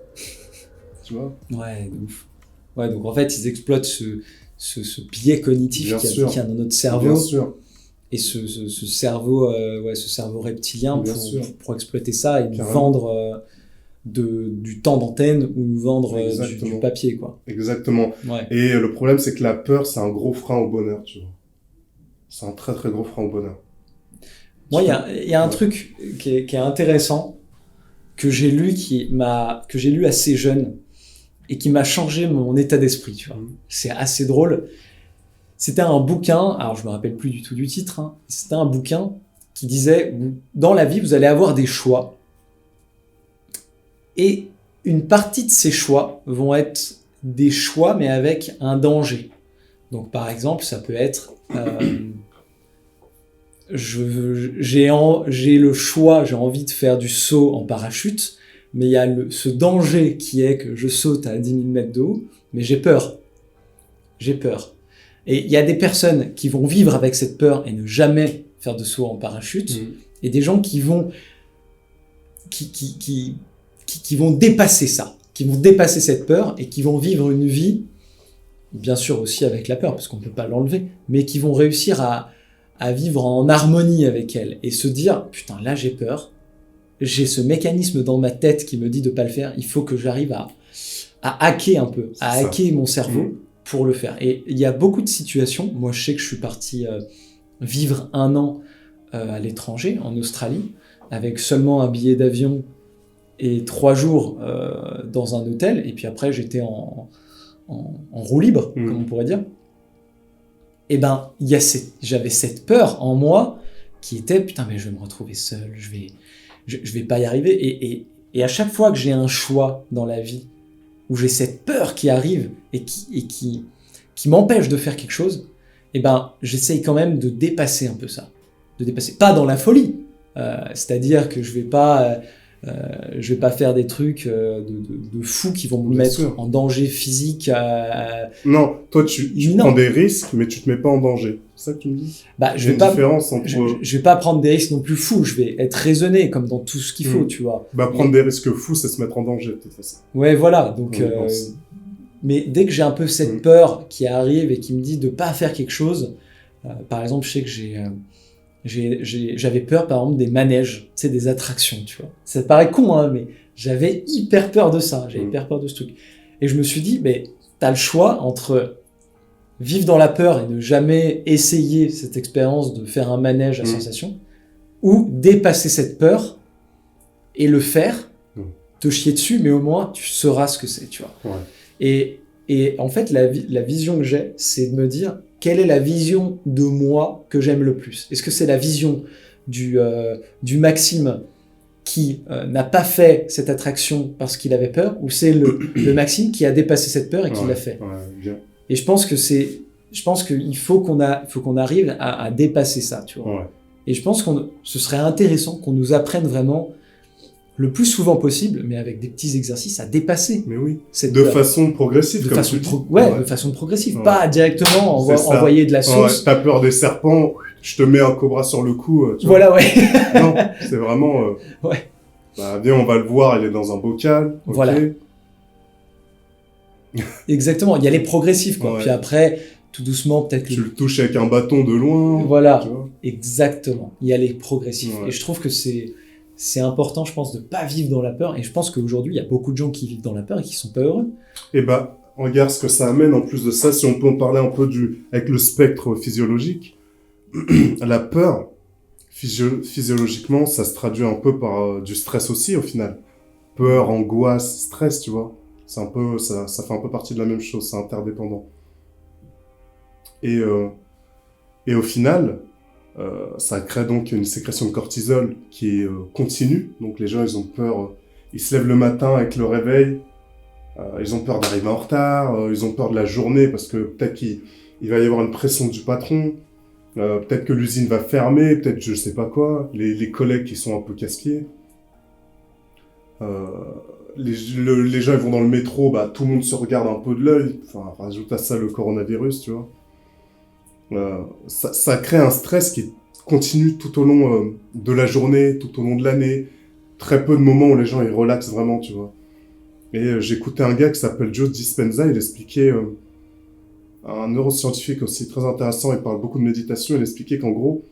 Speaker 2: Tu vois?
Speaker 1: Ouais, de ouf. Ouais, donc en fait, ils exploitent ce biais cognitif qu'il y a dans notre cerveau.
Speaker 2: Bien sûr.
Speaker 1: Et ce cerveau, ce cerveau reptilien pour exploiter ça et nous vendre du temps d'antenne ou nous vendre du papier, quoi.
Speaker 2: Exactement.
Speaker 1: Ouais.
Speaker 2: Et le problème, c'est que la peur, c'est un gros frein au bonheur, tu vois. C'est un très très gros frein au bonheur.
Speaker 1: Moi, il y a un truc qui est intéressant que j'ai lu assez jeune et qui m'a changé mon état d'esprit, tu vois. C'est assez drôle. C'était un bouquin, alors je me rappelle plus du tout du titre, hein, c'était un bouquin qui disait dans la vie, vous allez avoir des choix. Et une partie de ces choix vont être des choix, mais avec un danger. Donc, par exemple, ça peut être... j'ai le choix, j'ai envie de faire du saut en parachute, mais il y a ce danger qui est que je saute à 10 000 mètres de haut, mais j'ai peur. J'ai peur. Et il y a des personnes qui vont vivre avec cette peur et ne jamais faire de saut en parachute, et des gens qui vont dépasser ça, qui vont dépasser cette peur et qui vont vivre une vie, bien sûr aussi avec la peur, parce qu'on ne peut pas l'enlever, mais qui vont réussir à vivre en harmonie avec elle et se dire « Putain, là j'ai peur, j'ai ce mécanisme dans ma tête qui me dit de ne pas le faire, il faut que j'arrive à hacker un peu, à hacker mon cerveau pour le faire. » Et il y a beaucoup de situations, moi je sais que je suis parti vivre 1 an à l'étranger, en Australie, avec seulement un billet d'avion et 3 jours dans un hôtel, et puis après j'étais en roue libre, comme on pourrait dire. Et ben, j'avais cette peur en moi qui était, putain, mais je vais me retrouver seul, je vais pas y arriver. Et à chaque fois que j'ai un choix dans la vie, où j'ai cette peur qui arrive et qui m'empêche de faire quelque chose, eh ben, j'essaye quand même de dépasser un peu ça. De dépasser. Pas dans la folie. C'est-à-dire que je vais pas faire des trucs de fous qui vont me
Speaker 2: Bien
Speaker 1: mettre
Speaker 2: sûr.
Speaker 1: en danger physique.
Speaker 2: Non, toi, tu
Speaker 1: Non.
Speaker 2: prends des risques, mais tu te mets pas en danger. C'est ça que tu me dis?
Speaker 1: Bah,
Speaker 2: Il y a une différence entre...
Speaker 1: je vais pas prendre des risques non plus fous. Je vais être raisonné comme dans tout ce qu'il faut, tu vois.
Speaker 2: Bah, prendre des risques fous, c'est se mettre en danger, de toute façon.
Speaker 1: Ouais, voilà. Donc,
Speaker 2: Je pense.
Speaker 1: mais dès que j'ai un peu cette peur qui arrive et qui me dit de pas faire quelque chose, par exemple, je sais que j'avais peur, par exemple, des manèges, tu sais, des attractions, tu vois. Ça paraît con, hein, mais j'avais hyper peur de ça. J'avais hyper peur de ce truc. Et je me suis dit, mais t'as le choix entre vivre dans la peur et ne jamais essayer cette expérience de faire un manège à sensation, ou dépasser cette peur et le faire, te chier dessus, mais au moins tu sauras ce que c'est, tu vois.
Speaker 2: Ouais.
Speaker 1: Et en fait, la vision que j'ai, c'est de me dire, quelle est la vision de moi que j'aime le plus? Est-ce que c'est la vision du Maxime qui n'a pas fait cette attraction parce qu'il avait peur, ou c'est le Maxime qui a dépassé cette peur et qui l'a fait?
Speaker 2: Ouais, bien.
Speaker 1: Et je pense qu'il faut qu'on arrive à dépasser ça, tu vois.
Speaker 2: Ouais.
Speaker 1: Et je pense ce serait intéressant qu'on nous apprenne vraiment le plus souvent possible, mais avec des petits exercices, à dépasser
Speaker 2: Mais oui.
Speaker 1: cette
Speaker 2: De
Speaker 1: peur.
Speaker 2: façon progressive,
Speaker 1: De
Speaker 2: comme
Speaker 1: façon
Speaker 2: tu dis.
Speaker 1: de façon progressive,
Speaker 2: Ouais.
Speaker 1: pas directement
Speaker 2: C'est ça.
Speaker 1: envoyer de la sauce.
Speaker 2: Ouais, t'as peur des serpents, je te mets un cobra sur le cou. Tu vois.
Speaker 1: Voilà, ouais.
Speaker 2: Non, c'est vraiment...
Speaker 1: Ouais.
Speaker 2: Bah, viens, on va le voir, il est dans un bocal. ok.
Speaker 1: Voilà. Exactement. Il y a les progressifs, quoi.
Speaker 2: Ouais.
Speaker 1: Puis après, tout doucement, peut-être que...
Speaker 2: Tu le touches avec un bâton de loin.
Speaker 1: Voilà.
Speaker 2: Tu vois.
Speaker 1: Exactement. Il y a les progressifs.
Speaker 2: Ouais.
Speaker 1: Et je trouve que c'est important, je pense, de pas vivre dans la peur. Et je pense qu'aujourd'hui, il y a beaucoup de gens qui vivent dans la peur et qui sont pas heureux.
Speaker 2: Et bah, regarde ce que ça amène en plus de ça, si on peut en parler un peu avec le spectre physiologique. La peur, physiologiquement, ça se traduit un peu par du stress aussi, au final. Peur, angoisse, stress, tu vois. C'est un peu, ça fait un peu partie de la même chose, c'est interdépendant. Et au final, ça crée donc une sécrétion de cortisol qui est continue. Donc les gens, ils ont peur, ils se lèvent le matin avec le réveil, ils ont peur d'arriver en retard, ils ont peur de la journée parce que peut-être qu'il va y avoir une pression du patron, peut-être que l'usine va fermer, peut-être je sais pas quoi, les collègues qui sont un peu casse-pieds. Les gens ils vont dans le métro, bah tout le monde se regarde un peu de l'œil, enfin rajoute à ça le coronavirus, tu vois. Ça crée un stress qui continue tout au long de la journée, tout au long de l'année. Très peu de moments où les gens ils relaxent vraiment, tu vois. Et j'écoutais un gars qui s'appelle Joe Dispenza, il expliquait, un neuroscientifique aussi très intéressant, il parle beaucoup de méditation, il expliquait qu'en gros,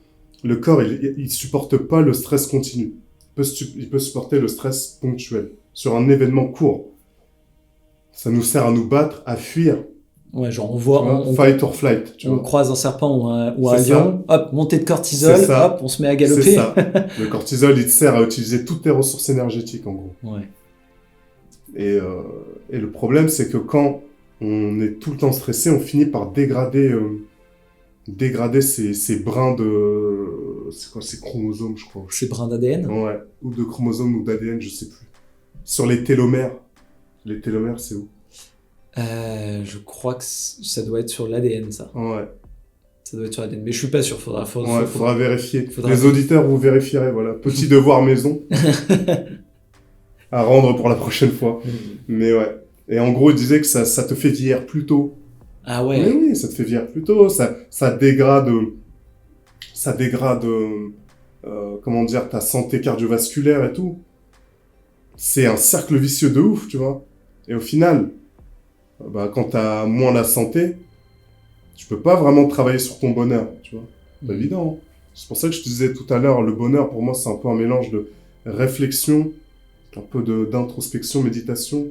Speaker 2: le corps il supporte pas le stress continu. Il peut supporter le stress ponctuel sur un événement court. Ça nous sert à nous battre, à fuir.
Speaker 1: Ouais, genre
Speaker 2: Tu vois, fight or flight. Tu
Speaker 1: on
Speaker 2: vois.
Speaker 1: croise un serpent ou un
Speaker 2: C'est ça.
Speaker 1: lion, hop, montée de cortisol,
Speaker 2: C'est ça.
Speaker 1: hop, on se met à galoper.
Speaker 2: C'est ça. Le cortisol, il te sert à utiliser toutes tes ressources énergétiques, en gros.
Speaker 1: Ouais.
Speaker 2: Et le problème, c'est que quand on est tout le temps stressé, on finit par dégrader ces brins de... C'est quoi, ces chromosomes, je crois.
Speaker 1: Ces brins d'ADN.
Speaker 2: Ouais. Ou de chromosomes ou d'ADN, je sais plus. Sur les télomères. Les télomères, c'est où?
Speaker 1: Je crois que ça doit être sur l'ADN, ça.
Speaker 2: Ouais.
Speaker 1: Ça doit être sur l'ADN. Mais je suis pas sûr. Faudra
Speaker 2: Vérifier.
Speaker 1: faudra-
Speaker 2: Les auditeurs, vous vérifierez, voilà. Petit devoir maison. À rendre pour la prochaine fois. Mais ouais. Et en gros, il disait que ça te fait vieillir plus tôt.
Speaker 1: Ah ouais.
Speaker 2: Mais oui, ça te fait vieillir plus tôt. Ça dégrade... comment dire, ta santé cardiovasculaire et tout. C'est un cercle vicieux de ouf, tu vois. Et au final, bah, quand t'as moins la santé, tu peux pas vraiment travailler sur ton bonheur, tu vois. C'est évident. Hein. C'est pour ça que je te disais tout à l'heure, le bonheur, pour moi, c'est un peu un mélange de réflexion, un peu d'introspection, méditation.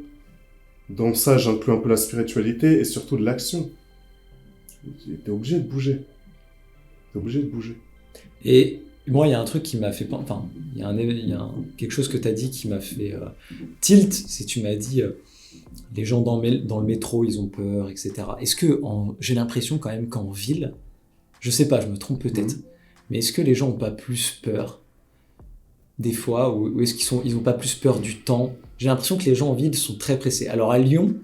Speaker 2: Dans ça, j'inclus un peu la spiritualité et surtout de l'action. T'es obligé de bouger. T'es obligé de bouger.
Speaker 1: Et moi, il y a un truc qui m'a fait... Enfin, il y a quelque chose que tu as dit qui m'a fait tilt. C'est tu m'as dit, les gens dans le métro, ils ont peur, etc. Est-ce que j'ai l'impression quand même qu'en ville, je sais pas, je me trompe peut-être, mais est-ce que les gens ont pas plus peur des fois, ou est-ce ils n'ont pas plus peur du temps? J'ai l'impression que les gens en ville sont très pressés. Alors à Lyon,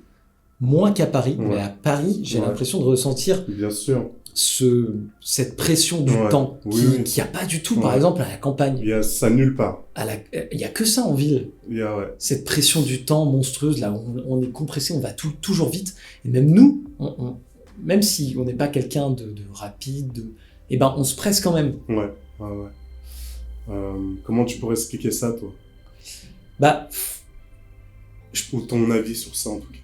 Speaker 1: moins qu'à Paris,
Speaker 2: Ouais.
Speaker 1: mais à Paris, j'ai
Speaker 2: Ouais.
Speaker 1: l'impression de ressentir
Speaker 2: Bien sûr.
Speaker 1: cette pression du
Speaker 2: Ouais.
Speaker 1: temps
Speaker 2: Oui, oui.
Speaker 1: qu'il n'y a pas du tout, par
Speaker 2: Ouais.
Speaker 1: exemple, à la campagne.
Speaker 2: Il y a ça nulle part.
Speaker 1: Il n'y a que ça en ville.
Speaker 2: Il y a, ouais.
Speaker 1: Cette pression du temps monstrueuse, là, on est compressé, on va toujours vite. Et même nous, même si on n'est pas quelqu'un de rapide, eh ben, on se presse quand même.
Speaker 2: Ouais. Comment tu pourrais expliquer ça, toi?
Speaker 1: Bah,
Speaker 2: Ou ton avis sur ça, en tout cas?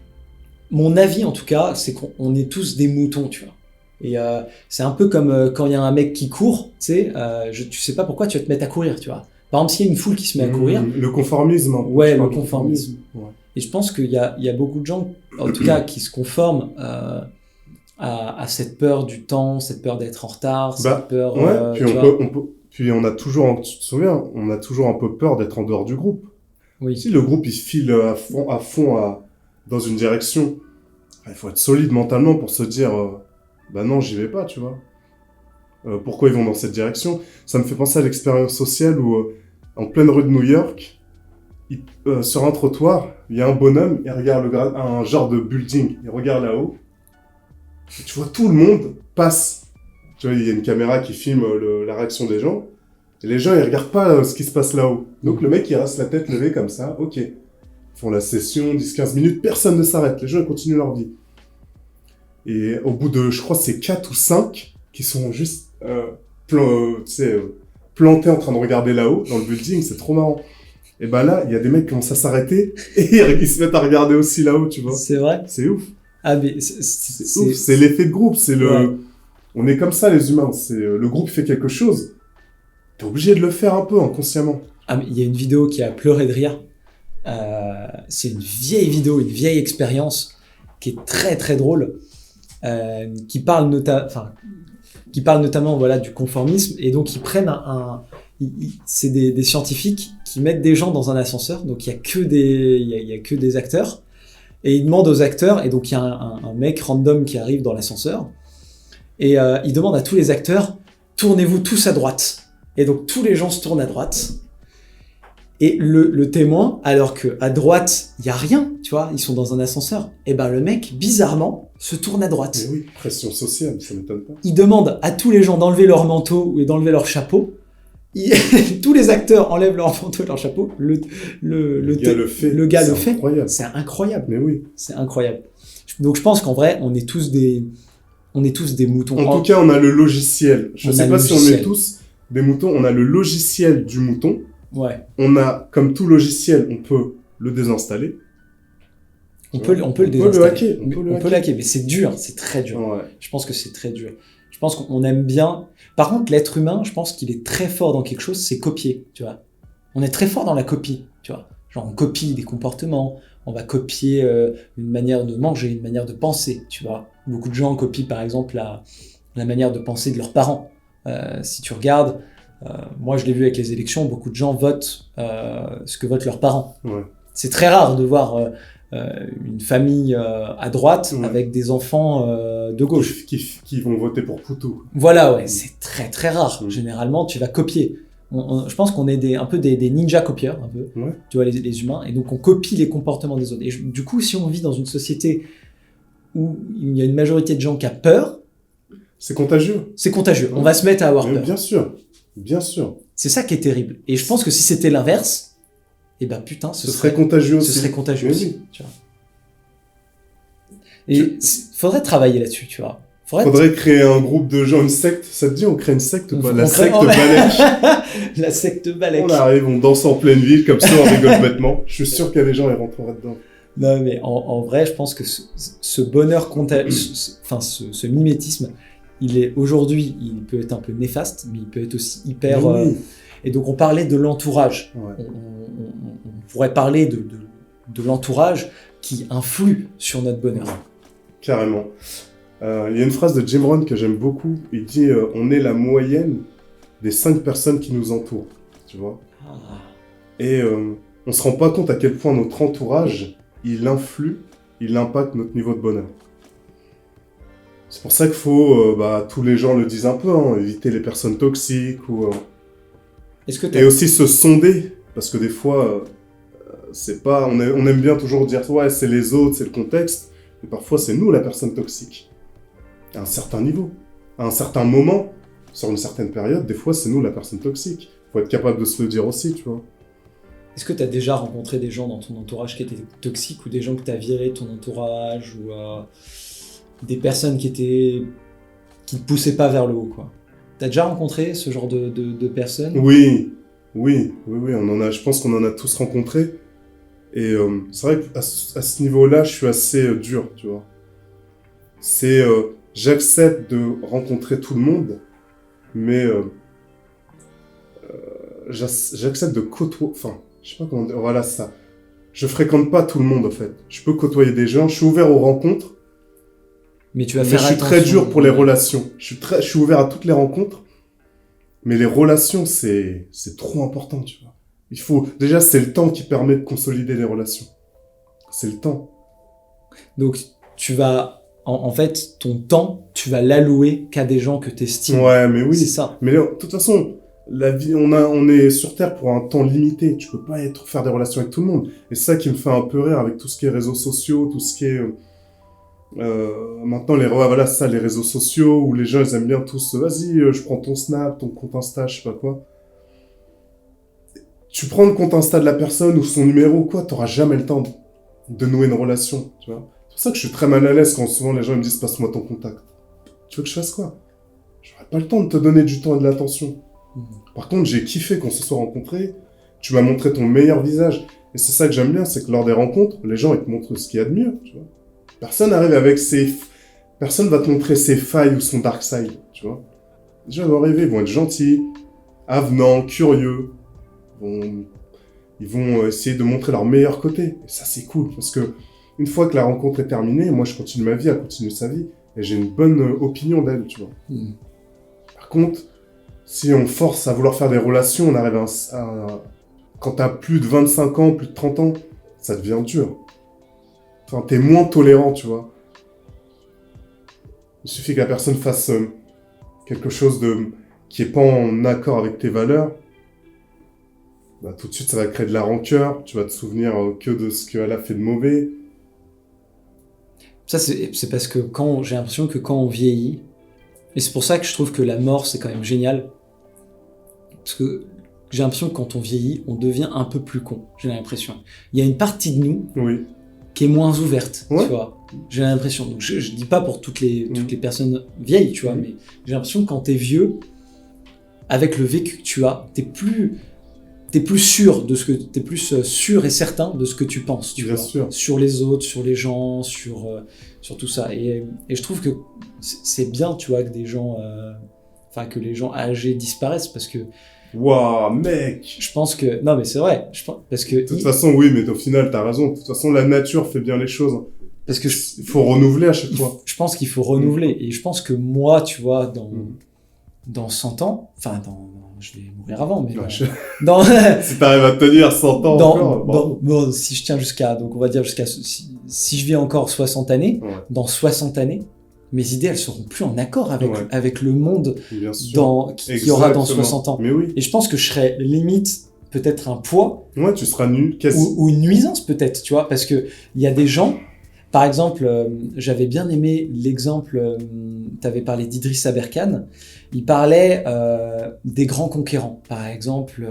Speaker 1: mon avis, en tout cas, c'est qu'on est tous des moutons, tu vois. Et c'est un peu comme quand il y a un mec qui court, tu sais, tu sais pas pourquoi tu vas te mettre à courir, tu vois. Par exemple, s'il y a une foule qui se met à courir,
Speaker 2: Le conformisme. Hein.
Speaker 1: ouais,
Speaker 2: Je
Speaker 1: le
Speaker 2: parle de
Speaker 1: conformisme.
Speaker 2: Ouais.
Speaker 1: Et je pense qu'il y a beaucoup de gens, en tout cas, qui se conforment à cette peur du temps, cette peur d'être en retard, cette peur...
Speaker 2: Ouais, puis
Speaker 1: tu vois.
Speaker 2: puis on a toujours, tu te souviens, on a toujours un peu peur d'être en dehors du groupe.
Speaker 1: Oui.
Speaker 2: Si le groupe il file à fond dans une direction, il faut être solide mentalement pour se dire, bah non, j'y vais pas, tu vois. Pourquoi ils vont dans cette direction? Ça me fait penser à l'expérience sociale où, en pleine rue de New York, sur un trottoir, il y a un bonhomme, il regarde un genre de building, il regarde là-haut, et tu vois tout le monde passe. Tu vois, il y a une caméra qui filme la réaction des gens, et les gens ils regardent pas ce qui se passe là-haut. Donc le mec il reste la tête levée comme ça, ok. Ils font la session, 10-15 minutes, personne ne s'arrête, les gens ils continuent leur vie. Et au bout de, je crois c'est 4 ou 5 qui sont juste plantés en train de regarder là-haut, dans le building, c'est trop marrant. Et bah là, il y a des mecs qui commencent à s'arrêter et ils se mettent à regarder aussi là-haut, tu vois.
Speaker 1: C'est vrai.
Speaker 2: C'est ouf.
Speaker 1: Ah, mais
Speaker 2: C'est ouf. C'est l'effet de groupe. C'est le.
Speaker 1: Ouais.
Speaker 2: On est comme ça, les humains. C'est le groupe fait quelque chose. T'es obligé de le faire un peu inconsciemment.
Speaker 1: Ah, mais il y a une vidéo qui a pleuré de rire. C'est une vieille vidéo, une vieille expérience qui est très très drôle, qui parle notamment voilà, du conformisme. Et donc ils prennent c'est des scientifiques qui mettent des gens dans un ascenseur. Donc il y a que des acteurs. Et ils demandent aux acteurs, et donc il y a un mec random qui arrive dans l'ascenseur, et il demande à tous les acteurs, tournez-vous tous à droite. Et donc tous les gens se tournent à droite. Et le témoin, alors qu'à droite, il n'y a rien, tu vois, ils sont dans un ascenseur, et ben le mec, bizarrement, se tourne à droite.
Speaker 2: Mais oui, pression sociale, ça m'étonne pas.
Speaker 1: Il demande à tous les gens d'enlever leur manteau et d'enlever leur chapeau. Tous les acteurs enlèvent leur manteau et leur chapeau. Le
Speaker 2: gars le fait.
Speaker 1: Le gars le
Speaker 2: C'est
Speaker 1: fait.
Speaker 2: incroyable.
Speaker 1: C'est incroyable.
Speaker 2: Mais oui.
Speaker 1: C'est incroyable. Donc je pense qu'en vrai, on est tous des moutons.
Speaker 2: En tout cas, on a le logiciel. Je
Speaker 1: On
Speaker 2: sais
Speaker 1: a
Speaker 2: pas
Speaker 1: le
Speaker 2: si on
Speaker 1: logiciel.
Speaker 2: est tous des moutons. On a le logiciel du mouton.
Speaker 1: Ouais.
Speaker 2: On a, comme tout logiciel, on peut le désinstaller.
Speaker 1: On peut le
Speaker 2: On peut le
Speaker 1: désinstaller.
Speaker 2: hacker, on peut le
Speaker 1: On peut le hacker, mais c'est dur, c'est très dur.
Speaker 2: Ouais.
Speaker 1: Je pense que c'est très dur. Je pense qu'on aime bien. Par contre, l'être humain, je pense qu'il est très fort dans quelque chose, c'est copier, tu vois. On est très fort dans la copie, tu vois. Genre, on copie des comportements, on va copier une manière de manger, une manière de penser, tu vois. Beaucoup de gens copient, par exemple, la manière de penser de leurs parents. Si tu regardes, moi, je l'ai vu avec les élections, beaucoup de gens votent ce que votent leurs parents.
Speaker 2: Ouais.
Speaker 1: C'est très rare de voir une famille à droite
Speaker 2: Ouais.
Speaker 1: avec des enfants de gauche.
Speaker 2: Qui vont voter pour Poutou.
Speaker 1: Voilà, ouais, c'est très très rare.
Speaker 2: Mm.
Speaker 1: Généralement, tu vas copier. Je pense qu'on est un peu des ninja copieurs, un peu,
Speaker 2: Ouais.
Speaker 1: tu vois, les humains, et donc on copie les comportements des autres. Et du coup, si on vit dans une société où il y a une majorité de gens qui a peur,
Speaker 2: C'est contagieux.
Speaker 1: c'est contagieux. On va se mettre à avoir
Speaker 2: Mais
Speaker 1: peur.
Speaker 2: bien sûr. Bien sûr.
Speaker 1: C'est ça qui est terrible. Et je pense que si c'était l'inverse, eh ben putain,
Speaker 2: Ce serait contagieux aussi.
Speaker 1: ce serait contagieux
Speaker 2: Mais
Speaker 1: aussi.
Speaker 2: oui.
Speaker 1: Tu vois. Et faudrait travailler là-dessus, tu vois.
Speaker 2: Faudrait créer un groupe de gens, une secte. Ça te dit, on crée une secte ou pas? La
Speaker 1: On crée-
Speaker 2: secte
Speaker 1: oh,
Speaker 2: Balek.
Speaker 1: La secte Balek.
Speaker 2: On arrive, on danse en pleine ville, comme ça, on rigole bêtement. Je suis sûr qu'il y a des gens, ils rentreraient dedans.
Speaker 1: Non, mais en vrai, je pense que ce bonheur contagieux, ce mimétisme, il est aujourd'hui, il peut être un peu néfaste, mais il peut être aussi hyper.
Speaker 2: Mais oui.
Speaker 1: Et donc, on parlait de l'entourage.
Speaker 2: Ouais.
Speaker 1: On pourrait parler de l'entourage qui influe sur notre bonheur.
Speaker 2: Carrément. Il y a une phrase de Jim Rohn que j'aime beaucoup. Il dit on est la moyenne des 5 personnes qui nous entourent. Tu vois.
Speaker 1: Ah.
Speaker 2: Et on se rend pas compte à quel point notre entourage, il influe, il impacte notre niveau de bonheur. C'est pour ça qu'il faut, tous les gens le disent un peu, hein, éviter les personnes toxiques ou
Speaker 1: Est-ce que
Speaker 2: Et aussi se sonder, parce que des fois, c'est pas, on aime bien toujours dire, ouais, c'est les autres, c'est le contexte, mais parfois c'est nous la personne toxique. À un certain niveau, à un certain moment, sur une certaine période, des fois c'est nous la personne toxique. Faut être capable de se le dire aussi, tu vois.
Speaker 1: Est-ce que tu as déjà rencontré des gens dans ton entourage qui étaient toxiques ou des gens que tu as virés de ton entourage ou des personnes qui te poussaient pas vers le haut, quoi? Tu as déjà rencontré ce genre de personnes?
Speaker 2: Oui, je pense qu'on en a tous rencontré. Et c'est vrai qu'à ce niveau-là, je suis assez dur, tu vois. J'accepte de rencontrer tout le monde, mais j'accepte de côtoyer, enfin, je sais pas comment dire, voilà ça. Je fréquente pas tout le monde, en fait. Je peux côtoyer des gens, je suis ouvert aux rencontres,
Speaker 1: Mais tu vas
Speaker 2: mais
Speaker 1: faire
Speaker 2: je suis
Speaker 1: attention.
Speaker 2: très dur pour les relations. Je suis ouvert à toutes les rencontres, mais les relations, c'est trop important, tu vois. Déjà, c'est le temps qui permet de consolider les relations. C'est le temps.
Speaker 1: Donc, tu vas, en fait, ton temps, tu vas l'allouer qu'à des gens que tu estimes.
Speaker 2: Ouais, mais oui.
Speaker 1: C'est ça.
Speaker 2: Mais de toute façon, la vie, on est sur Terre pour un temps limité. Tu peux pas faire des relations avec tout le monde. Et c'est ça qui me fait un peu rire avec tout ce qui est réseaux sociaux, tout ce qui est maintenant les réseaux sociaux où les gens ils aiment bien tous. Vas-y, je prends ton Snap, ton compte Insta, je sais pas quoi. Tu prends le compte Insta de la personne ou son numéro ou quoi, t'auras jamais le temps de nouer une relation, tu vois. C'est pour ça que je suis très mal à l'aise quand souvent les gens ils me disent passe-moi ton contact. Tu veux que je fasse quoi? J'aurais pas le temps de te donner du temps et de l'attention. Par contre, j'ai kiffé qu'on se soit rencontrés. Tu m'as montré ton meilleur visage. Et c'est ça que j'aime bien, c'est que lors des rencontres, les gens ils te montrent ce qu'il y a de mieux, tu vois. Personne va te montrer ses failles ou son dark side, tu vois. Les gens vont arriver, ils vont être gentils, avenants, curieux. Ils vont essayer de montrer leur meilleur côté. Et ça, c'est cool, parce que une fois que la rencontre est terminée, moi, je continue ma vie, elle continue sa vie, et j'ai une bonne opinion d'elle, tu vois. Par contre, si on force à vouloir faire des relations, on arrive quand t'as plus de 25 ans, plus de 30 ans, ça devient dur. Enfin, t'es moins tolérant, tu vois. Il suffit que la personne fasse quelque chose qui est pas en accord avec tes valeurs, bah, tout de suite, ça va créer de la rancœur. Tu vas te souvenir que de ce qu'elle a fait de mauvais.
Speaker 1: Ça, c'est parce que j'ai l'impression que quand on vieillit, et c'est pour ça que je trouve que la mort, c'est quand même génial, parce que j'ai l'impression que quand on vieillit, on devient un peu plus con, j'ai l'impression. Il y a une partie de nous qui est moins ouverte, tu vois. J'ai l'impression. Donc je dis pas pour toutes les personnes vieilles, tu vois, mais j'ai l'impression que quand t'es vieux, avec le vécu que tu as, t'es plus sûr t'es plus sûr et certain de ce que tu penses, tu vois, sur les autres, sur les gens, sur tout ça. Et je trouve que c'est bien, tu vois, que que les gens âgés disparaissent, parce que
Speaker 2: waouh, mec!
Speaker 1: Je pense que... Non, mais c'est vrai. Parce que...
Speaker 2: De toute façon, oui, mais au final, t'as raison. De toute façon, la nature fait bien les choses.
Speaker 1: Parce que
Speaker 2: il faut renouveler à chaque fois.
Speaker 1: Je pense qu'il faut renouveler. Et je pense que moi, tu vois, dans 100 ans... Enfin, je vais mourir avant, mais...
Speaker 2: Si t'arrives à tenir 100 ans encore...
Speaker 1: Bon, si je tiens jusqu'à... Donc, on va dire jusqu'à... Si je vis encore 60 années, dans 60 années, mes idées, elles seront plus en accord avec le monde qui aura dans 60 ans.
Speaker 2: Mais oui.
Speaker 1: Et je pense que je serai limite peut-être un poids.
Speaker 2: Ouais, tu seras nul.
Speaker 1: Ou une nuisance peut-être, tu vois, parce que il y a des gens, par exemple, j'avais bien aimé l'exemple, tu avais parlé d'Idriss Aberkan, il parlait des grands conquérants. Par exemple,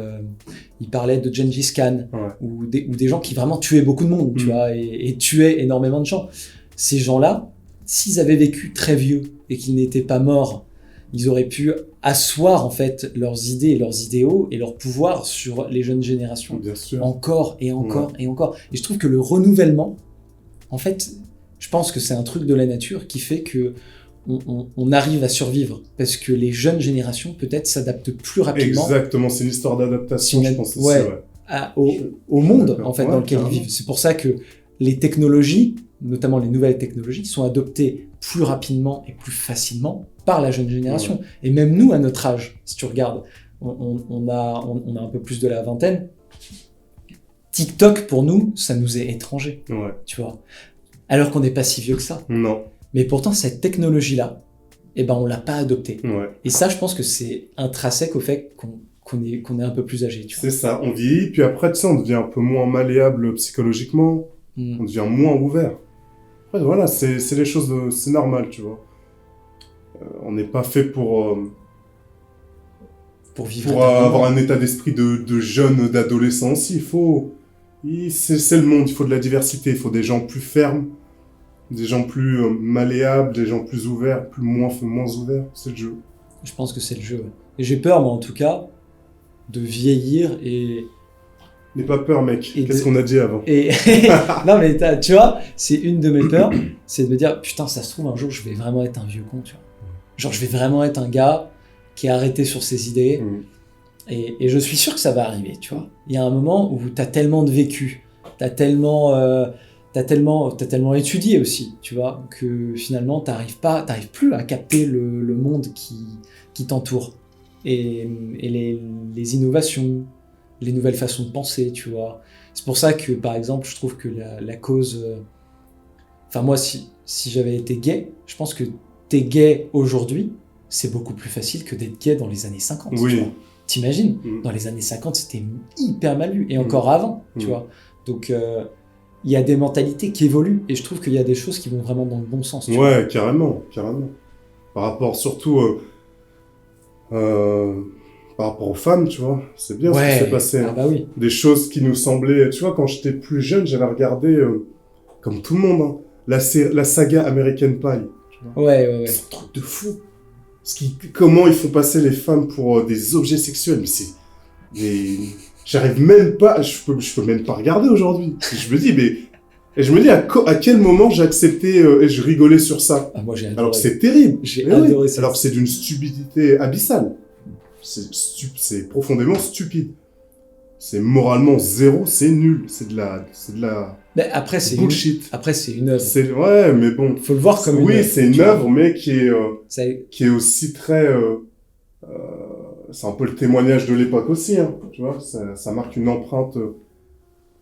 Speaker 1: il parlait de Gengis Khan, ou des gens qui vraiment tuaient beaucoup de monde, tu vois, et tuaient énormément de gens. Ces gens-là, s'ils avaient vécu très vieux et qu'ils n'étaient pas morts, ils auraient pu asseoir en fait leurs idées et leurs idéaux et leur pouvoir sur les jeunes générations.
Speaker 2: Bien sûr.
Speaker 1: Encore et encore et encore. Et je trouve que le renouvellement, en fait, je pense que c'est un truc de la nature qui fait que on arrive à survivre, parce que les jeunes générations peut-être s'adaptent plus rapidement.
Speaker 2: Exactement, c'est une histoire d'adaptation, je pense aussi.
Speaker 1: Au monde en fait dans lequel ils vivent. C'est pour ça que les technologies, notamment les nouvelles technologies, sont adoptées plus rapidement et plus facilement par la jeune génération. Et même nous, à notre âge, si tu regardes, on a un peu plus de la vingtaine. TikTok, pour nous, ça nous est étranger, tu vois. Alors qu'on n'est pas si vieux que ça.
Speaker 2: Non.
Speaker 1: Mais pourtant, cette technologie-là, on l'a pas adoptée. Et ça, je pense que c'est intrinsèque au fait qu'on est un peu plus âgé, tu vois.
Speaker 2: C'est ça, on vieillit, puis après, tu sais, on devient un peu moins malléable psychologiquement, on devient moins ouvert. Après, voilà, c'est les choses, c'est normal, tu vois. On n'est pas fait pour
Speaker 1: vivre
Speaker 2: avoir un état d'esprit de jeune, d'adolescent aussi. C'est le monde, il faut de la diversité, il faut des gens plus fermes, des gens plus malléables, des gens plus ouverts, moins ouverts, c'est le jeu.
Speaker 1: Je pense que c'est le jeu, ouais. Et j'ai peur, moi, en tout cas, de vieillir et...
Speaker 2: N'aie pas peur, mec. Qu'est-ce qu'on a dit avant?
Speaker 1: Et non, mais tu vois, c'est une de mes peurs, c'est de me dire, putain, ça se trouve, un jour, je vais vraiment être un vieux con, tu vois. Genre, je vais vraiment être un gars qui est arrêté sur ses idées. Et je suis sûr que ça va arriver, tu vois. Il y a un moment où t'as tellement de vécu, t'as tellement étudié aussi, tu vois, que finalement, t'arrives plus à capter le monde qui t'entoure. Et les innovations, les nouvelles façons de penser, tu vois. C'est pour ça que, par exemple, je trouve que la cause... Enfin, moi, si j'avais été gay, je pense que t'es gay aujourd'hui, c'est beaucoup plus facile que d'être gay dans les années 50,
Speaker 2: oui.
Speaker 1: Tu vois. T'imagines, dans les années 50, c'était hyper mal vu, et encore avant, tu vois. Donc, il y a des mentalités qui évoluent, et je trouve qu'il y a des choses qui vont vraiment dans le bon sens. Tu vois.
Speaker 2: Carrément. Par rapport surtout... par rapport aux femmes, tu vois, c'est bien ce qui s'est passé.
Speaker 1: Ah bah oui.
Speaker 2: Des choses qui nous semblaient... Tu vois, quand j'étais plus jeune, j'avais regardé, comme tout le monde, hein, la saga American Pie. Tu vois.
Speaker 1: Ouais.
Speaker 2: C'est un truc de fou. Comment ils font passer les femmes pour des objets sexuels, mais c'est... J'arrive même pas... Je peux même pas regarder aujourd'hui. Je me dis, Et je me dis, à quel moment j'ai accepté et je rigolais sur ça.
Speaker 1: Ah, moi, j'ai adoré.
Speaker 2: Alors que c'est terrible.
Speaker 1: J'ai adoré ça.
Speaker 2: Alors que c'est d'une stupidité abyssale. C'est profondément stupide. C'est moralement zéro, c'est nul. C'est de la
Speaker 1: Mais après, c'est
Speaker 2: bullshit.
Speaker 1: Après, c'est une œuvre.
Speaker 2: Ouais, mais bon.
Speaker 1: Faut le voir comme une œuvre.
Speaker 2: Oui, c'est une œuvre, mais qui est aussi très... c'est un peu le témoignage de l'époque aussi, hein, tu vois. Ça marque une empreinte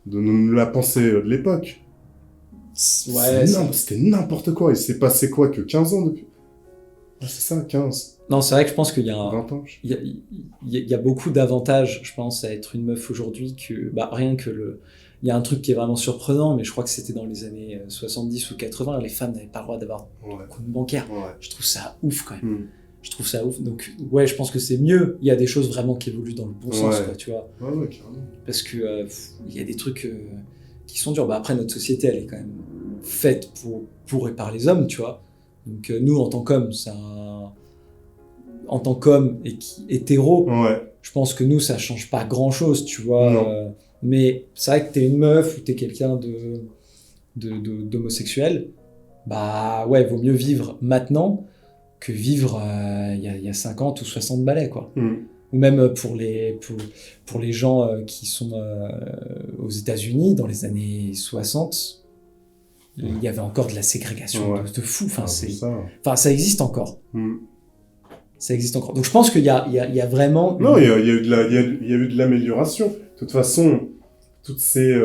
Speaker 2: de la pensée de l'époque.
Speaker 1: Ouais,
Speaker 2: c'était n'importe quoi. Il s'est passé quoi, que 15 ans depuis? Ah, c'est ça, 15.
Speaker 1: Non, c'est vrai que je pense qu'il y a
Speaker 2: 20 ans.
Speaker 1: Il y a beaucoup d'avantages, je pense, à être une meuf aujourd'hui que, rien que il y a un truc qui est vraiment surprenant, mais je crois que c'était dans les années 70 ou 80, les femmes n'avaient pas le droit d'avoir de compte bancaire.
Speaker 2: Ouais.
Speaker 1: Je trouve ça ouf, quand même. Je trouve ça ouf. Donc, ouais, je pense que c'est mieux. Il y a des choses vraiment qui évoluent dans le bon sens, quoi, tu vois.
Speaker 2: Ouais, carrément.
Speaker 1: Parce que, il y a des trucs qui sont durs. Après, notre société, elle est quand même faite pour et par les hommes, tu vois. Donc, nous, en tant qu'hommes, en tant qu'homme et hétéro, je pense que nous, ça change pas grand-chose, tu vois. Mais c'est vrai que t'es une meuf ou t'es quelqu'un d'homosexuel, ouais, vaut mieux vivre maintenant que vivre il y a 50 ou 60 balais, quoi. Ou même pour les gens qui sont aux États-Unis dans les années 60, il y avait encore de la ségrégation de fou. Enfin, ça existe encore. Ça existe encore. Donc je pense qu'il y a vraiment...
Speaker 2: Non, il y a eu de l'amélioration. De toute façon, toutes ces...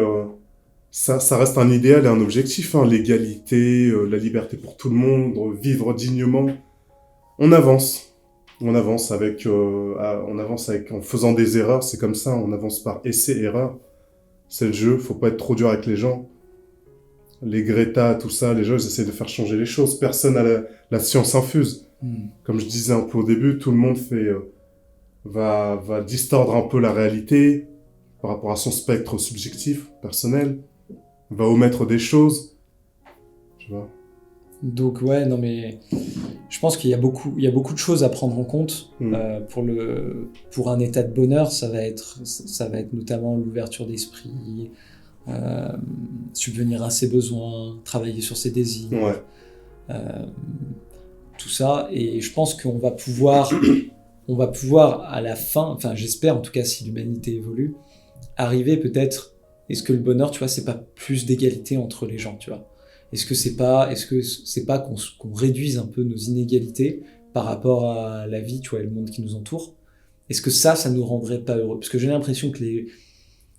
Speaker 2: ça reste un idéal et un objectif, hein. L'égalité, la liberté pour tout le monde, vivre dignement. On avance. On avance en faisant des erreurs, c'est comme ça, on avance par essai-erreur. C'est le jeu, faut pas être trop dur avec les gens. Les Greta, tout ça, les gens, ils essaient de faire changer les choses. Personne n'a la science infuse. Comme je disais un peu au début, tout le monde va distordre un peu la réalité par rapport à son spectre subjectif, personnel, va omettre des choses, tu vois.
Speaker 1: Donc ouais, non mais je pense qu'il y a beaucoup de choses à prendre en compte pour un état de bonheur. Ça va être notamment l'ouverture d'esprit, subvenir à ses besoins, travailler sur ses désirs, tout ça. Et je pense qu'on va pouvoir à la fin, enfin j'espère en tout cas si l'humanité évolue, arriver peut-être. Est-ce que le bonheur, tu vois, c'est pas plus d'égalité entre les gens, tu vois? Est-ce que c'est pas qu'on réduise un peu nos inégalités par rapport à la vie, tu vois, et le monde qui nous entoure? Est-ce que ça nous rendrait pas heureux? Parce que j'ai l'impression que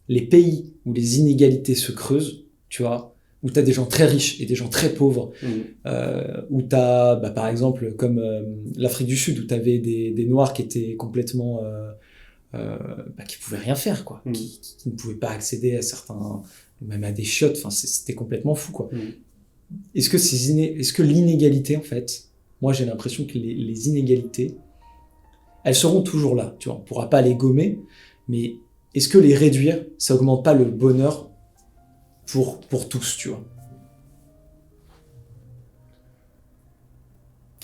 Speaker 1: les pays où les inégalités se creusent, tu vois, où t'as des gens très riches et des gens très pauvres, où t'as, par exemple, comme l'Afrique du Sud, où t'avais des Noirs qui étaient complètement qui pouvaient rien faire, quoi. Qui ne pouvaient pas accéder à certains, même à des chiottes. Enfin, c'était complètement fou, quoi. Est-ce que l'inégalité, en fait, moi j'ai l'impression que les inégalités, elles seront toujours là, tu vois. On pourra pas les gommer, mais est-ce que les réduire, ça augmente pas le bonheur pour tous, tu vois?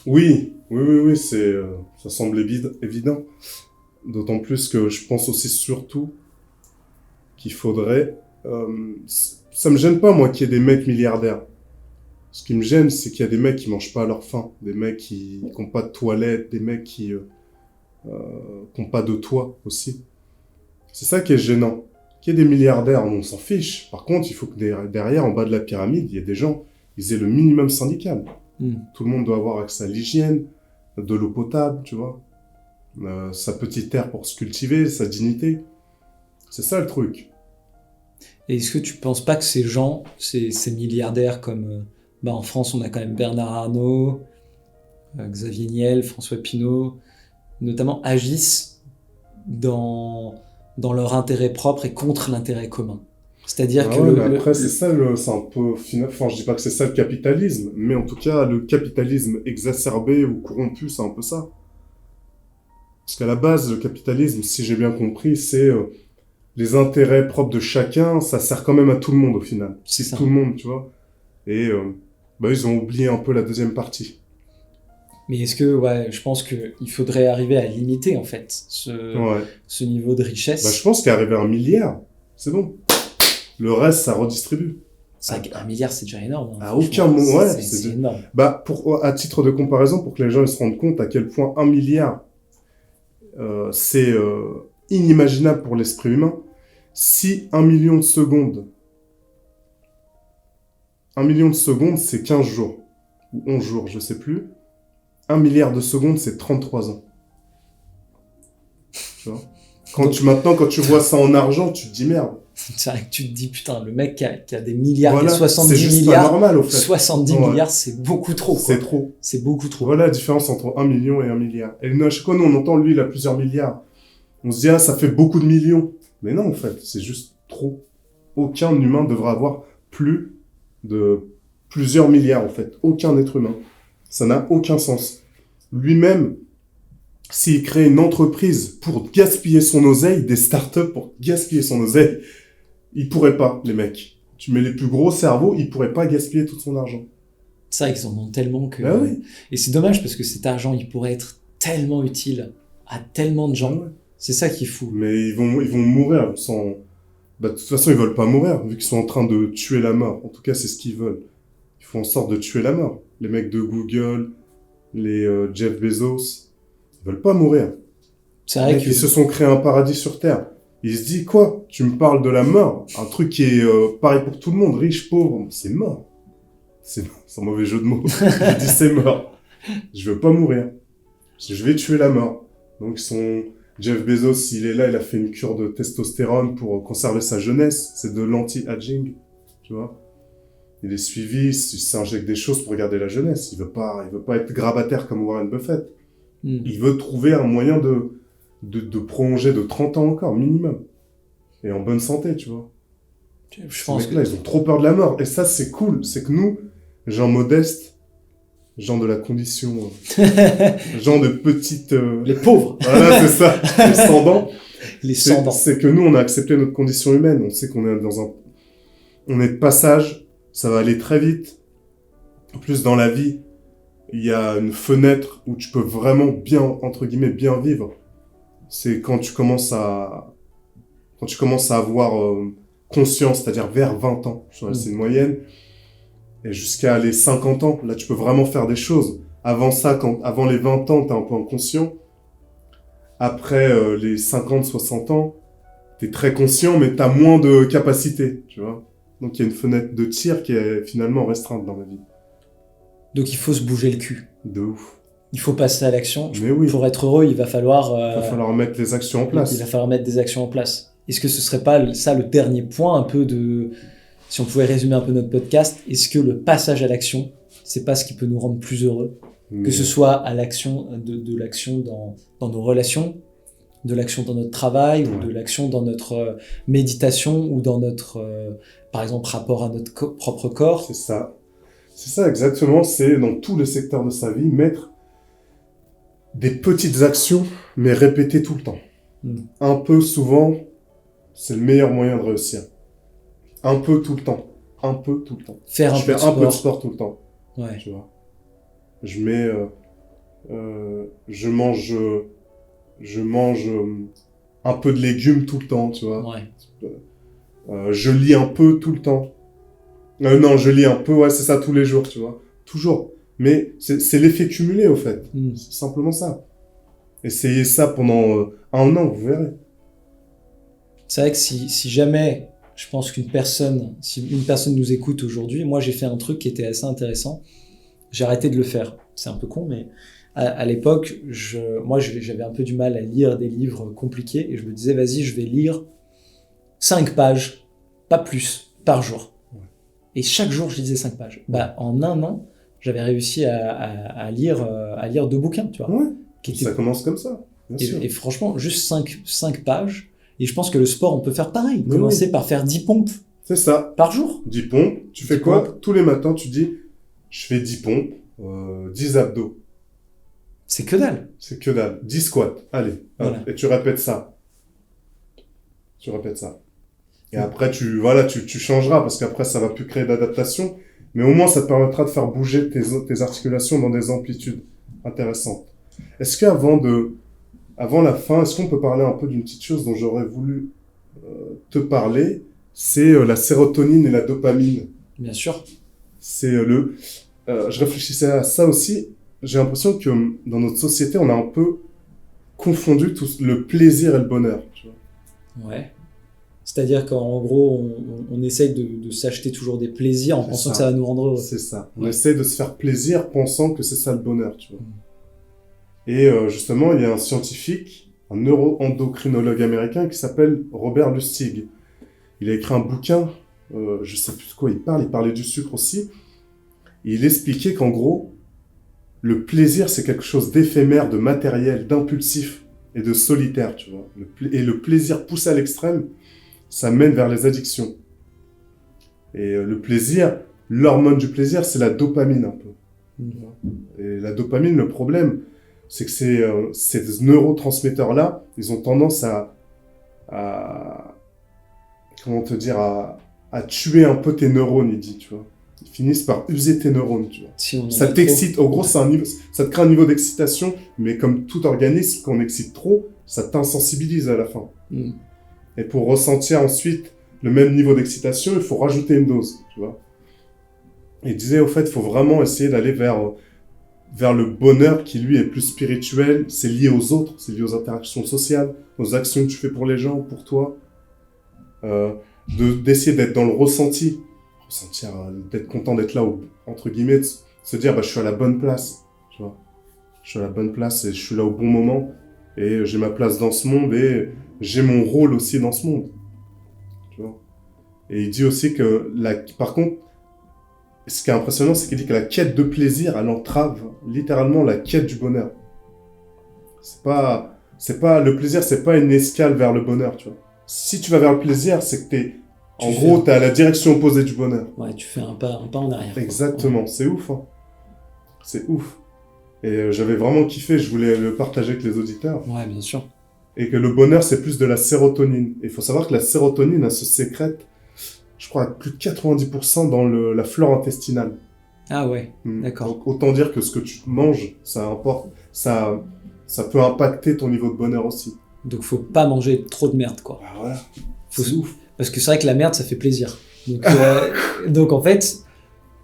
Speaker 2: Oui, ça semble évident. D'autant plus que je pense aussi surtout qu'il faudrait... ça me gêne pas, moi, qu'il y ait des mecs milliardaires. Ce qui me gêne, c'est qu'il y a des mecs qui mangent pas à leur faim, des mecs qui ont pas de toilette, des mecs qui ont pas de toit aussi. C'est ça qui est gênant. Qu'il y ait des milliardaires, on s'en fiche. Par contre, il faut que derrière, en bas de la pyramide, il y ait des gens, ils aient le minimum syndical. Tout le monde doit avoir accès à l'hygiène, de l'eau potable, tu vois. Sa petite terre pour se cultiver, sa dignité. C'est ça le truc.
Speaker 1: Et est-ce que tu penses pas que ces gens, ces milliardaires comme... en France, on a quand même Bernard Arnault, Xavier Niel, François Pinault, notamment agissent dans leur intérêt propre et contre l'intérêt commun. C'est-à-dire que...
Speaker 2: après, c'est un peu... Enfin, je dis pas que c'est ça le capitalisme, mais en tout cas, le capitalisme exacerbé ou corrompu, c'est un peu ça. Parce qu'à la base, le capitalisme, si j'ai bien compris, c'est les intérêts propres de chacun, ça sert quand même à tout le monde au final.
Speaker 1: C'est ça.
Speaker 2: Tout le monde, tu vois. Et ils ont oublié un peu la deuxième partie.
Speaker 1: Mais est-ce que, je pense qu'il faudrait arriver à limiter, en fait, ce niveau de richesse.
Speaker 2: Je pense qu'arriver à 1 milliard, c'est bon. Le reste, ça redistribue.
Speaker 1: C'est vrai qu'1 milliard, c'est déjà énorme.
Speaker 2: À aucun moment,
Speaker 1: c'est énorme.
Speaker 2: À titre de comparaison, pour que les gens ils se rendent compte à quel point 1 milliard, c'est inimaginable pour l'esprit humain. Si 1 million de secondes, 1 million de secondes, c'est 15 jours, ou 11 jours, je sais plus. 1 milliard de secondes, c'est 33 ans. Tu vois? Maintenant, quand tu vois ça en argent, tu te dis merde.
Speaker 1: C'est vrai que tu te dis, putain, le mec qui a des milliards,
Speaker 2: Voilà,
Speaker 1: qui a 70
Speaker 2: c'est juste
Speaker 1: milliards,
Speaker 2: pas normal, au fait.
Speaker 1: 70 milliards, c'est beaucoup trop, quoi.
Speaker 2: C'est trop.
Speaker 1: C'est beaucoup trop.
Speaker 2: Voilà la différence entre 1 million et 1 milliard. Et à chaque fois, nous, on entend, lui, il a plusieurs milliards. On se dit, ça fait beaucoup de millions. Mais non, en fait, c'est juste trop. Aucun humain devrait avoir plus de plusieurs milliards, en fait. Aucun être humain. Ça n'a aucun sens. Lui-même, s'il crée une entreprise pour gaspiller son oseille, des startups pour gaspiller son oseille, ils pourraient pas, les mecs. Tu mets les plus gros cerveaux, ils pourraient pas gaspiller tout son argent.
Speaker 1: C'est vrai qu'ils en ont tellement que...
Speaker 2: Bah oui.
Speaker 1: Et c'est dommage parce que cet argent, il pourrait être tellement utile à tellement de gens.
Speaker 2: Ouais.
Speaker 1: C'est ça qui est fou.
Speaker 2: Mais ils vont mourir sans... de toute façon, ils veulent pas mourir, vu qu'ils sont en train de tuer la mort. En tout cas, c'est ce qu'ils veulent. Ils font en sorte de tuer la mort. Les mecs de Google, les Jeff Bezos, ils veulent pas mourir.
Speaker 1: C'est vrai
Speaker 2: Ils se sont créés un paradis sur Terre. Il se dit, quoi? Tu me parles de la mort? Un truc qui est pareil pour tout le monde, riche, pauvre, c'est mort. C'est un mauvais jeu de mots. Je dis c'est mort. Je veux pas mourir. Je vais tuer la mort. Donc Jeff Bezos, il est là, il a fait une cure de testostérone pour conserver sa jeunesse. C'est de l'anti-aging, tu vois. Il est suivi, il s'injecte des choses pour garder la jeunesse. Il veut pas être grabataire comme Warren Buffett. Il veut trouver un moyen de prolonger de 30 ans encore, minimum. Et en bonne santé, tu vois.
Speaker 1: Je pense
Speaker 2: Ces mecs-là, ils ont trop peur de la mort. Et ça, c'est cool. C'est que nous, gens modestes, gens de la condition, gens de petites...
Speaker 1: Les pauvres.
Speaker 2: Voilà, c'est ça. Les sans-dents.
Speaker 1: Les sans-dents.
Speaker 2: C'est que nous, on a accepté notre condition humaine. On sait qu'on est on est de passage. Ça va aller très vite. En plus, dans la vie, il y a une fenêtre où tu peux vraiment bien, entre guillemets, bien vivre. C'est quand tu commences à avoir conscience, c'est-à-dire vers 20 ans. C'est une moyenne. Et jusqu'à les 50 ans, là, tu peux vraiment faire des choses. Avant ça, avant les 20 ans, t'es un peu inconscient. Après les 50, 60 ans, t'es très conscient, mais t'as moins de capacité, tu vois. Donc, il y a une fenêtre de tir qui est finalement restreinte dans la vie.
Speaker 1: Donc, il faut se bouger le cul.
Speaker 2: De ouf.
Speaker 1: Il faut passer à l'action.
Speaker 2: Mais oui.
Speaker 1: Pour être heureux, il va falloir...
Speaker 2: Il va falloir mettre les actions en place.
Speaker 1: Il va falloir mettre des actions en place. Est-ce que ce serait pas ça le dernier point un peu de... Si on pouvait résumer un peu notre podcast, est-ce que le passage à l'action, c'est pas ce qui peut nous rendre plus heureux? Que ce soit à l'action, de l'action dans nos relations, de l'action dans notre travail ou
Speaker 2: Ouais.
Speaker 1: de l'action dans notre méditation ou dans notre, par exemple, rapport à notre propre corps.
Speaker 2: C'est ça. C'est ça, exactement. C'est dans tous les secteurs de sa vie, mettre des petites actions, mais répétées tout le temps. Un peu souvent, c'est le meilleur moyen de réussir. Un peu tout le temps. Un peu tout le temps.
Speaker 1: Faire
Speaker 2: Je fais un peu de sport tout le temps,
Speaker 1: Ouais.
Speaker 2: tu vois. Je mets... je mange un peu de légumes tout le temps, tu vois.
Speaker 1: Ouais.
Speaker 2: Je lis un peu tout le temps. Non, je lis un peu, ouais, c'est ça, tous les jours, tu vois. Toujours. Mais c'est l'effet cumulé, au fait. C'est simplement ça. Essayez ça pendant 1 an, vous verrez.
Speaker 1: C'est vrai que si jamais, je pense si une personne nous écoute aujourd'hui, moi j'ai fait un truc qui était assez intéressant. J'ai arrêté de le faire. C'est un peu con, mais à l'époque, j'avais un peu du mal à lire des livres compliqués et je me disais, vas-y, je vais lire 5 pages, pas plus, par jour.
Speaker 2: Ouais.
Speaker 1: Et chaque jour, je lisais 5 pages. Bah, en 1 an, j'avais réussi à lire 2 bouquins, tu vois.
Speaker 2: Ouais.
Speaker 1: Qui étaient-
Speaker 2: Ça commence comme ça, bien sûr.
Speaker 1: et franchement, juste 5 pages. Et je pense que le sport, on peut faire pareil.
Speaker 2: Mais
Speaker 1: Commencer par faire 10 pompes
Speaker 2: C'est ça.
Speaker 1: par jour.
Speaker 2: 10 pompes. Tu fais
Speaker 1: 10
Speaker 2: quoi?
Speaker 1: pompes.
Speaker 2: Tous les matins, tu dis, je fais 10 pompes, 10 abdos.
Speaker 1: C'est que dalle.
Speaker 2: C'est que dalle. 10 squats. Allez. Hop.
Speaker 1: Voilà.
Speaker 2: Et tu répètes ça. Et après, tu changeras parce qu'après, ça va plus créer d'adaptation. Mais au moins, ça te permettra de faire bouger tes articulations dans des amplitudes intéressantes. Est-ce avant la fin, est-ce qu'on peut parler un peu d'une petite chose dont j'aurais voulu te parler? C'est la sérotonine et la dopamine.
Speaker 1: Bien sûr.
Speaker 2: C'est je réfléchissais à ça aussi. J'ai l'impression que dans notre société, on a un peu confondu le plaisir et le bonheur. Tu vois.
Speaker 1: Ouais. C'est-à-dire qu'en gros, on essaye de s'acheter toujours des plaisirs en
Speaker 2: C'est
Speaker 1: pensant
Speaker 2: ça.
Speaker 1: que ça va nous rendre heureux.
Speaker 2: C'est ça. On
Speaker 1: Ouais.
Speaker 2: essaie de se faire plaisir pensant que c'est ça le bonheur. Tu vois. Et justement, il y a un scientifique, un neuroendocrinologue américain qui s'appelle Robert Lustig. Il a écrit un bouquin, je sais plus de quoi il parlait du sucre aussi. Et il expliquait qu'en gros, le plaisir, c'est quelque chose d'éphémère, de matériel, d'impulsif et de solitaire, tu vois. Et le plaisir poussé à l'extrême, ça mène vers les addictions. Et le plaisir, l'hormone du plaisir, c'est la dopamine un peu. Et la dopamine, le problème, c'est que ces neurotransmetteurs-là, ils ont tendance comment te dire, à tuer un peu tes neurones, il dit, tu vois. Ils finissent par user tes neurones, tu vois.
Speaker 1: Si on en
Speaker 2: Ça
Speaker 1: a trop.
Speaker 2: t'excite, en gros, ça te crée un niveau d'excitation, mais comme tout organisme, quand on excite trop, ça t'insensibilise à la fin. Et pour ressentir ensuite le même niveau d'excitation, il faut rajouter une dose, tu vois. Et il disait, au fait, il faut vraiment essayer d'aller vers le bonheur qui, lui, est plus spirituel. C'est lié aux autres, c'est lié aux interactions sociales, aux actions que tu fais pour les gens, pour toi. D'essayer d'être dans le ressentir, d'être content d'être là, entre guillemets, de se dire, bah, je suis à la bonne place, tu vois. Je suis à la bonne place et je suis là au bon moment. Et j'ai ma place dans ce monde et j'ai mon rôle aussi dans ce monde. Tu vois. Et il dit aussi que, par contre, ce qui est impressionnant, c'est qu'il dit que la quête de plaisir, elle entrave littéralement la quête du bonheur. Le plaisir, c'est pas une escale vers le bonheur, tu vois. Si tu vas vers le plaisir, c'est que t'es à la direction opposée du bonheur.
Speaker 1: Ouais, tu fais un pas en arrière.
Speaker 2: Exactement, c'est ouf, hein. C'est ouf. Et j'avais vraiment kiffé, je voulais le partager avec les auditeurs.
Speaker 1: Ouais, bien sûr.
Speaker 2: Et que le bonheur, c'est plus de la sérotonine. Et il faut savoir que la sérotonine, elle se sécrète, je crois, à plus de 90% dans la flore intestinale.
Speaker 1: Ah ouais, d'accord.
Speaker 2: Donc, autant dire que ce que tu manges, ça peut impacter ton niveau de bonheur aussi.
Speaker 1: Donc faut pas manger trop de merde, quoi.
Speaker 2: Ah voilà.
Speaker 1: C'est ouf. Parce que c'est vrai que la merde, ça fait plaisir. Donc en fait,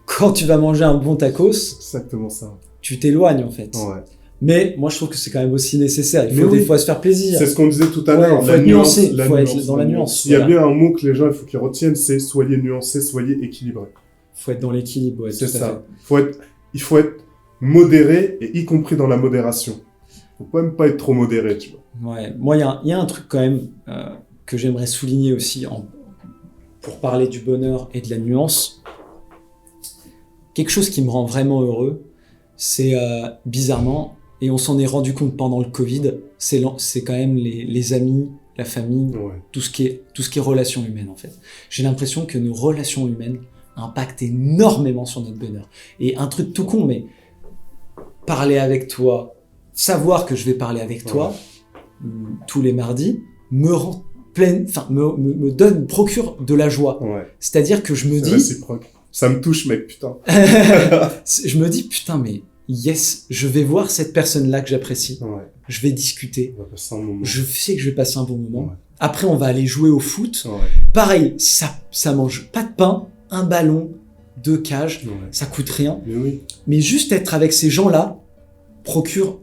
Speaker 1: quand tu vas manger un bon tacos,
Speaker 2: Exactement ça.
Speaker 1: tu t'éloignes en fait.
Speaker 2: Ouais.
Speaker 1: Mais moi je trouve que c'est quand même aussi nécessaire. Il
Speaker 2: Mais
Speaker 1: faut
Speaker 2: oui.
Speaker 1: des fois se faire plaisir.
Speaker 2: C'est ce qu'on disait tout à
Speaker 1: Ouais,
Speaker 2: l'heure.
Speaker 1: faut être nuancé, faut être dans la nuance,
Speaker 2: Il y a
Speaker 1: voilà.
Speaker 2: bien un mot que les gens, il faut qu'ils retiennent, c'est soyez nuancés, soyez équilibrés.
Speaker 1: Faut être dans l'équilibre, ouais,
Speaker 2: C'est
Speaker 1: tout à
Speaker 2: ça. Il faut être modéré, et y compris dans la modération. Faut quand même pas être trop modéré, tu vois.
Speaker 1: fait. Ouais. Moi, il y a un truc quand même que j'aimerais souligner aussi pour parler du bonheur et de la nuance. Quelque chose qui me rend vraiment heureux, c'est bizarrement, et on s'en est rendu compte pendant le Covid, c'est quand même les amis, la famille, tout ce qui est relations humaines en fait. J'ai l'impression que nos relations humaines impactent énormément sur notre bonheur. Et un truc tout con, mais parler avec toi, savoir que je vais parler avec toi tous les mardis, me rend pleine, enfin me procure de la joie. C'est-à-dire que je me dis,
Speaker 2: réciproque. Ça me touche, mec, putain.
Speaker 1: Je me dis, putain, mais yes, je vais voir cette personne-là que j'apprécie. Je vais discuter.
Speaker 2: On va passer un moment.
Speaker 1: Je sais que je vais passer un bon moment. Après, on va aller jouer au foot. Pareil, ça mange pas de pain, un ballon, 2 cages, ça coûte rien. Mais juste être avec ces gens-là procure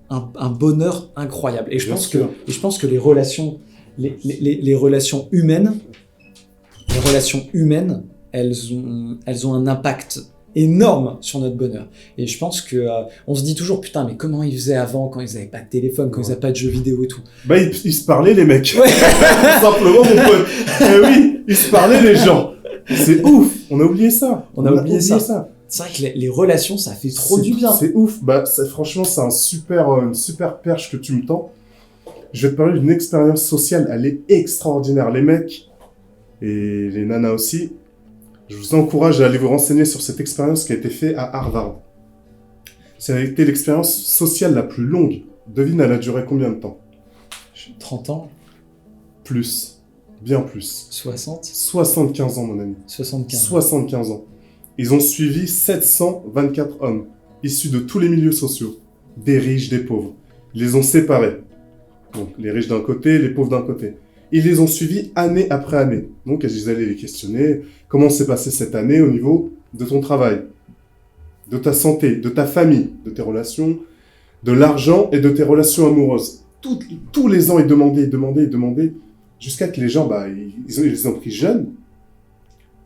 Speaker 1: un bonheur incroyable. Et je pense que les relations, les relations humaines, elles ont un impact énorme sur notre bonheur. Et je pense que on se dit toujours, putain, mais comment ils faisaient avant, quand ils n'avaient pas de téléphone, quand ils n'avaient pas de jeux vidéo et tout.
Speaker 2: Bah, ils se parlaient, les mecs. Simplement, mon pote. Oui, ils se parlaient, les gens. C'est ouf. On a oublié ça.
Speaker 1: On a oublié ça. C'est vrai que les relations, ça fait trop du bien.
Speaker 2: C'est ouf. Bah, franchement, c'est une super perche que tu me tends. Je vais te parler d'une expérience sociale. Elle est extraordinaire. Les mecs et les nanas aussi, je vous encourage à aller vous renseigner sur cette expérience qui a été faite à Harvard. Ça a été l'expérience sociale la plus longue. Devine, elle a duré combien de temps?
Speaker 1: 30 ans?
Speaker 2: Plus. Bien plus.
Speaker 1: 60?
Speaker 2: 75 ans, mon ami. 75 ans. Ils ont suivi 724 hommes, issus de tous les milieux sociaux. Des riches, des pauvres. Ils les ont séparés. Donc, les riches d'un côté, les pauvres d'un côté. Ils les ont suivis année après année. Donc, ils allaient les questionner. Comment s'est passée cette année au niveau de ton travail, de ta santé, de ta famille, de tes relations, de l'argent et de tes relations amoureuses. Tous les ans, ils demandaient, jusqu'à que les gens, ils les ont pris jeunes.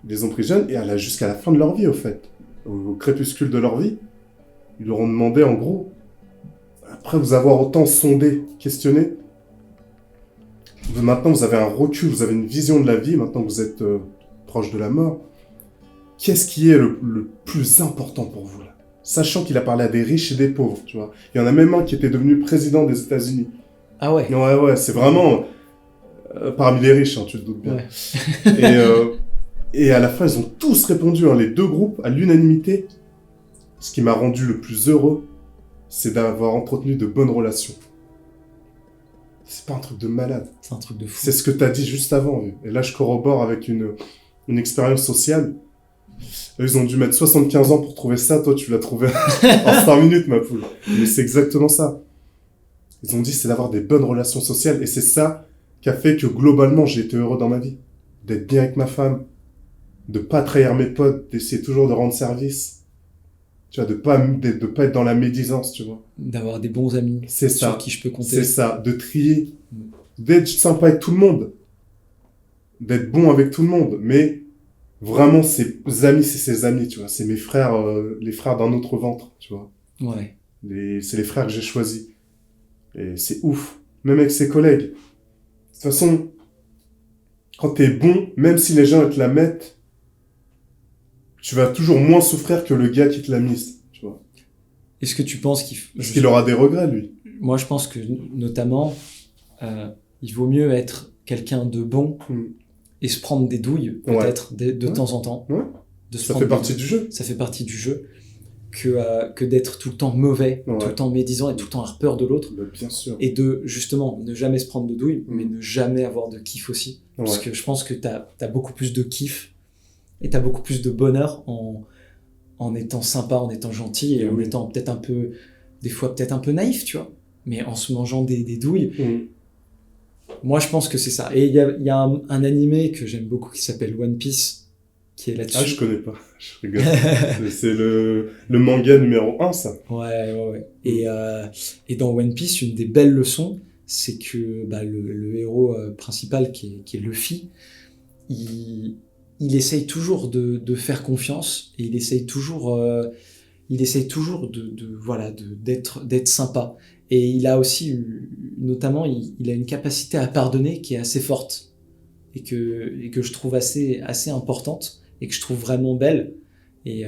Speaker 2: Ils les ont pris jeunes et jusqu'à la fin de leur vie, au fait. Au crépuscule de leur vie. Ils leur ont demandé, en gros, après vous avoir autant sondé, questionné, maintenant vous avez un recul, vous avez une vision de la vie, maintenant que vous êtes proche de la mort. Qu'est-ce qui est le plus important pour vous, là? Sachant qu'il a parlé à des riches et des pauvres, tu vois. Il y en a même un qui était devenu président des États-Unis.
Speaker 1: Ah ouais?
Speaker 2: Ouais, c'est vraiment parmi les riches, hein, tu te doutes bien. Ouais. Et à la fin, ils ont tous répondu, les 2 groupes, à l'unanimité. Ce qui m'a rendu le plus heureux, c'est d'avoir entretenu de bonnes relations. C'est pas un truc de malade.
Speaker 1: C'est un truc de fou.
Speaker 2: C'est ce que t'as dit juste avant. Et là, je corrobore avec une expérience sociale. Ils ont dû mettre 75 ans pour trouver ça. Toi, tu l'as trouvé en 5 minutes, ma poule. Mais c'est exactement ça. Ils ont dit, c'est d'avoir des bonnes relations sociales. Et c'est ça qui a fait que, globalement, j'ai été heureux dans ma vie. D'être bien avec ma femme. De pas trahir mes potes. D'essayer toujours de rendre service. Tu vois, de pas être dans la médisance, tu vois.
Speaker 1: D'avoir des bons amis.
Speaker 2: C'est ça.
Speaker 1: Sur qui je peux compter.
Speaker 2: C'est ça. De trier. D'être sympa avec tout le monde. D'être bon avec tout le monde. Mais vraiment, ses amis, c'est ses amis, tu vois. C'est mes frères, les frères d'un autre ventre, tu vois.
Speaker 1: Ouais.
Speaker 2: C'est les frères que j'ai choisis. Et c'est ouf. Même avec ses collègues. De toute façon, quand t'es bon, même si les gens te la mettent, tu vas toujours moins souffrir que le gars qui te l'a mise, tu vois.
Speaker 1: Est-ce que tu penses
Speaker 2: Parce qu'il aura des regrets, lui.
Speaker 1: Moi, je pense que, notamment, il vaut mieux être quelqu'un de bon et se prendre des douilles, peut-être, de temps en temps.
Speaker 2: Ouais. Ça fait partie du jeu.
Speaker 1: Ça fait partie du jeu. Que d'être tout le temps mauvais, tout le temps médisant et tout le temps avoir peur de l'autre.
Speaker 2: Bah, bien sûr.
Speaker 1: Et de, justement, ne jamais se prendre de douilles, mais ne jamais avoir de kiff aussi. Parce que je pense que t'as beaucoup plus de kiff et t'as beaucoup plus de bonheur en étant sympa, en étant gentil et en étant peut-être un peu, des fois peut-être un peu naïf, tu vois, mais en se mangeant des douilles. Moi, je pense que c'est ça. Et il y a un animé que j'aime beaucoup qui s'appelle One Piece, qui est là-dessus.
Speaker 2: Ah, je connais pas. Je rigole. C'est le manga numéro 1, ça.
Speaker 1: Ouais. Et dans One Piece, une des belles leçons, c'est que le héros principal, qui est Luffy, il essaye toujours de faire confiance et il essaye toujours d'être sympa. Et il a aussi, notamment, il a une capacité à pardonner qui est assez forte et que je trouve assez importante et que je trouve vraiment belle. Et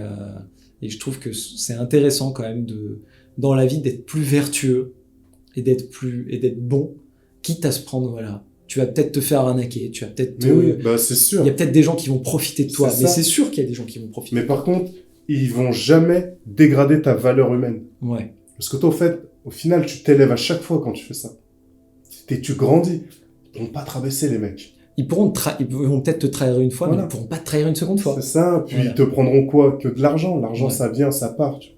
Speaker 1: je trouve que c'est intéressant quand même dans la vie d'être plus vertueux et d'être bon, quitte à se prendre, voilà. Tu vas peut-être te faire arnaquer, tu vas peut-être
Speaker 2: Mais oui, bah c'est sûr.
Speaker 1: il y a peut-être des gens qui vont profiter de toi,
Speaker 2: C'est
Speaker 1: mais
Speaker 2: ça.
Speaker 1: c'est sûr qu'il y a des gens qui vont profiter.
Speaker 2: Mais par contre, ils vont jamais dégrader ta valeur humaine.
Speaker 1: Ouais.
Speaker 2: Parce que toi, au final, tu t'élèves à chaque fois quand tu fais ça. Tu grandis. Ils vont pas te rabaisser, les mecs.
Speaker 1: Ils vont peut-être te trahir une fois,
Speaker 2: Voilà.
Speaker 1: mais ils pourront pas te trahir une seconde fois.
Speaker 2: C'est ça. Puis
Speaker 1: Voilà.
Speaker 2: ils te prendront quoi? Que de l'argent. L'argent,
Speaker 1: Ouais.
Speaker 2: ça vient, ça part. Tu vois.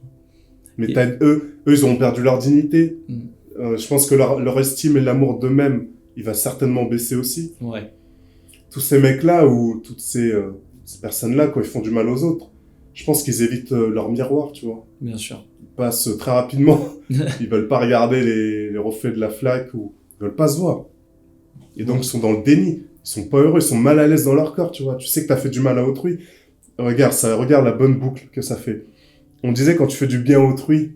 Speaker 2: Mais
Speaker 1: Et-
Speaker 2: eux, ils auront perdu leur dignité.
Speaker 1: Mm.
Speaker 2: Je pense que leur estime et l'amour d'eux-mêmes, il va certainement baisser aussi.
Speaker 1: Ouais.
Speaker 2: Tous ces mecs-là ou toutes ces personnes-là, quand ils font du mal aux autres, je pense qu'ils évitent leur miroir, tu vois.
Speaker 1: Bien sûr.
Speaker 2: Ils passent très rapidement. Ils veulent pas regarder les reflets de la flaque ou ils veulent pas se voir. Et donc, ils sont dans le déni. Ils sont pas heureux, ils sont mal à l'aise dans leur corps, tu vois. Tu sais que t'as fait du mal à autrui. Regarde la bonne boucle que ça fait. On disait quand tu fais du bien à autrui,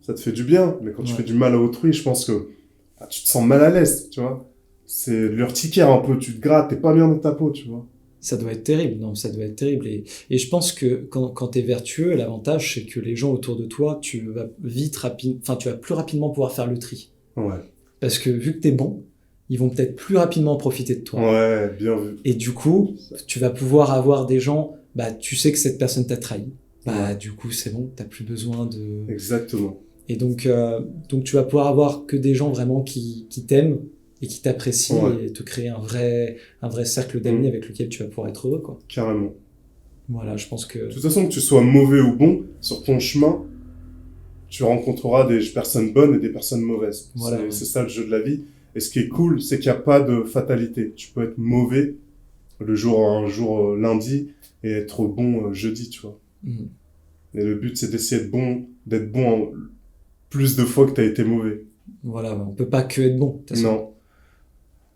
Speaker 2: ça te fait du bien. Mais quand tu
Speaker 1: Ouais.
Speaker 2: fais du mal à autrui, je pense que tu te sens mal à l'aise, tu vois. C'est l'urticaire un peu, tu te grattes, t'es pas bien dans ta peau, tu vois.
Speaker 1: Ça doit être terrible, non, ça doit être terrible. Et je pense que quand tu es vertueux, l'avantage, c'est que les gens autour de toi, tu vas plus rapidement pouvoir faire le tri.
Speaker 2: Ouais.
Speaker 1: Parce que vu que tu es bon, ils vont peut-être plus rapidement profiter de toi.
Speaker 2: Ouais, bien vu.
Speaker 1: Et du coup, tu vas pouvoir avoir des gens, bah, tu sais que cette personne t'a trahi. Bah, du coup, c'est bon, t'as plus besoin de...
Speaker 2: Exactement.
Speaker 1: Et donc tu vas pouvoir avoir que des gens vraiment qui t'aiment et qui t'apprécient
Speaker 2: Ouais.
Speaker 1: et te créer un vrai cercle d'amis
Speaker 2: Mm.
Speaker 1: avec lequel tu vas pouvoir être heureux, quoi.
Speaker 2: Carrément.
Speaker 1: Voilà, je pense que...
Speaker 2: De toute façon, que tu sois mauvais ou bon, sur ton chemin, tu rencontreras des personnes bonnes et des personnes mauvaises.
Speaker 1: Voilà, ouais.
Speaker 2: C'est ça le jeu de la vie. Et ce qui est cool, c'est qu'il n'y a pas de fatalité. Tu peux être mauvais un jour lundi et être bon jeudi, tu vois.
Speaker 1: Mm.
Speaker 2: Et le but, c'est d'essayer d'être bon plus de fois que tu as été mauvais.
Speaker 1: Voilà, on peut pas que être bon. De toute façon.
Speaker 2: Non,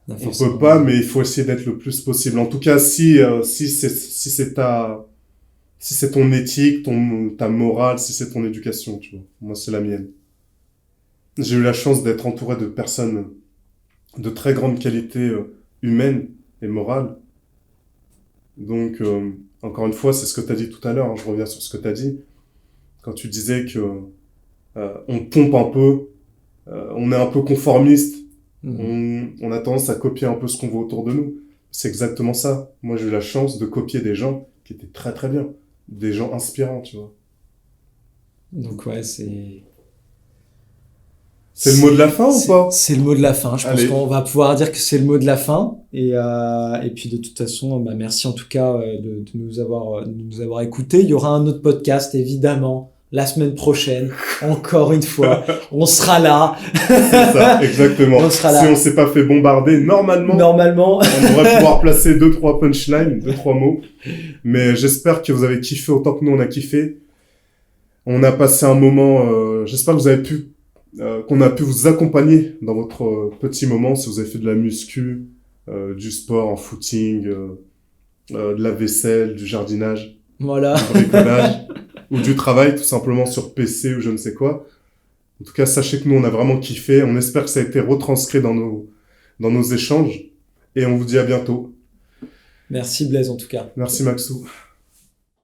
Speaker 1: On a
Speaker 2: on
Speaker 1: forcément-
Speaker 2: peut pas, mais il faut essayer d'être le plus possible. En tout cas, si c'est ton éthique, ta morale, si c'est ton éducation, tu vois. Moi, c'est la mienne. J'ai eu la chance d'être entouré de personnes de très grande qualité humaine et morale. Donc, encore une fois, c'est ce que tu as dit tout à l'heure, hein, je reviens sur ce que tu as dit. Quand tu disais que on pompe un peu, on est un peu conformiste,
Speaker 1: Mm.
Speaker 2: on a tendance à copier un peu ce qu'on voit autour de nous. C'est exactement ça. Moi, j'ai eu la chance de copier des gens qui étaient très très bien. Des gens inspirants, tu vois.
Speaker 1: Donc ouais, c'est...
Speaker 2: C'est le mot de la fin ou pas?
Speaker 1: C'est le mot de la fin. Je pense
Speaker 2: Allez.
Speaker 1: qu'on va pouvoir dire que c'est le mot de la fin. Et puis de toute façon, bah, merci en tout cas de nous avoir écoutés. Il y aura un autre podcast, évidemment, la semaine prochaine. Encore une fois, on sera là.
Speaker 2: C'est ça, exactement.
Speaker 1: On sera là.
Speaker 2: Si on s'est pas fait bombarder, normalement,
Speaker 1: Normalement,
Speaker 2: on devrait pouvoir placer 2-3 punchlines, 2-3 mots. Mais j'espère que vous avez kiffé autant que nous on a kiffé. On a passé un moment, j'espère que vous avez qu'on a pu vous accompagner dans votre petit moment, si vous avez fait de la muscu, du sport, en footing, de la vaisselle, du jardinage,
Speaker 1: voilà.
Speaker 2: du bricolage, ou du travail tout simplement sur PC ou je ne sais quoi. En tout cas, sachez que nous, on a vraiment kiffé. On espère que ça a été retranscrit dans nos échanges. Et on vous dit à bientôt.
Speaker 1: Merci Blaise en tout cas.
Speaker 2: Merci Maxou.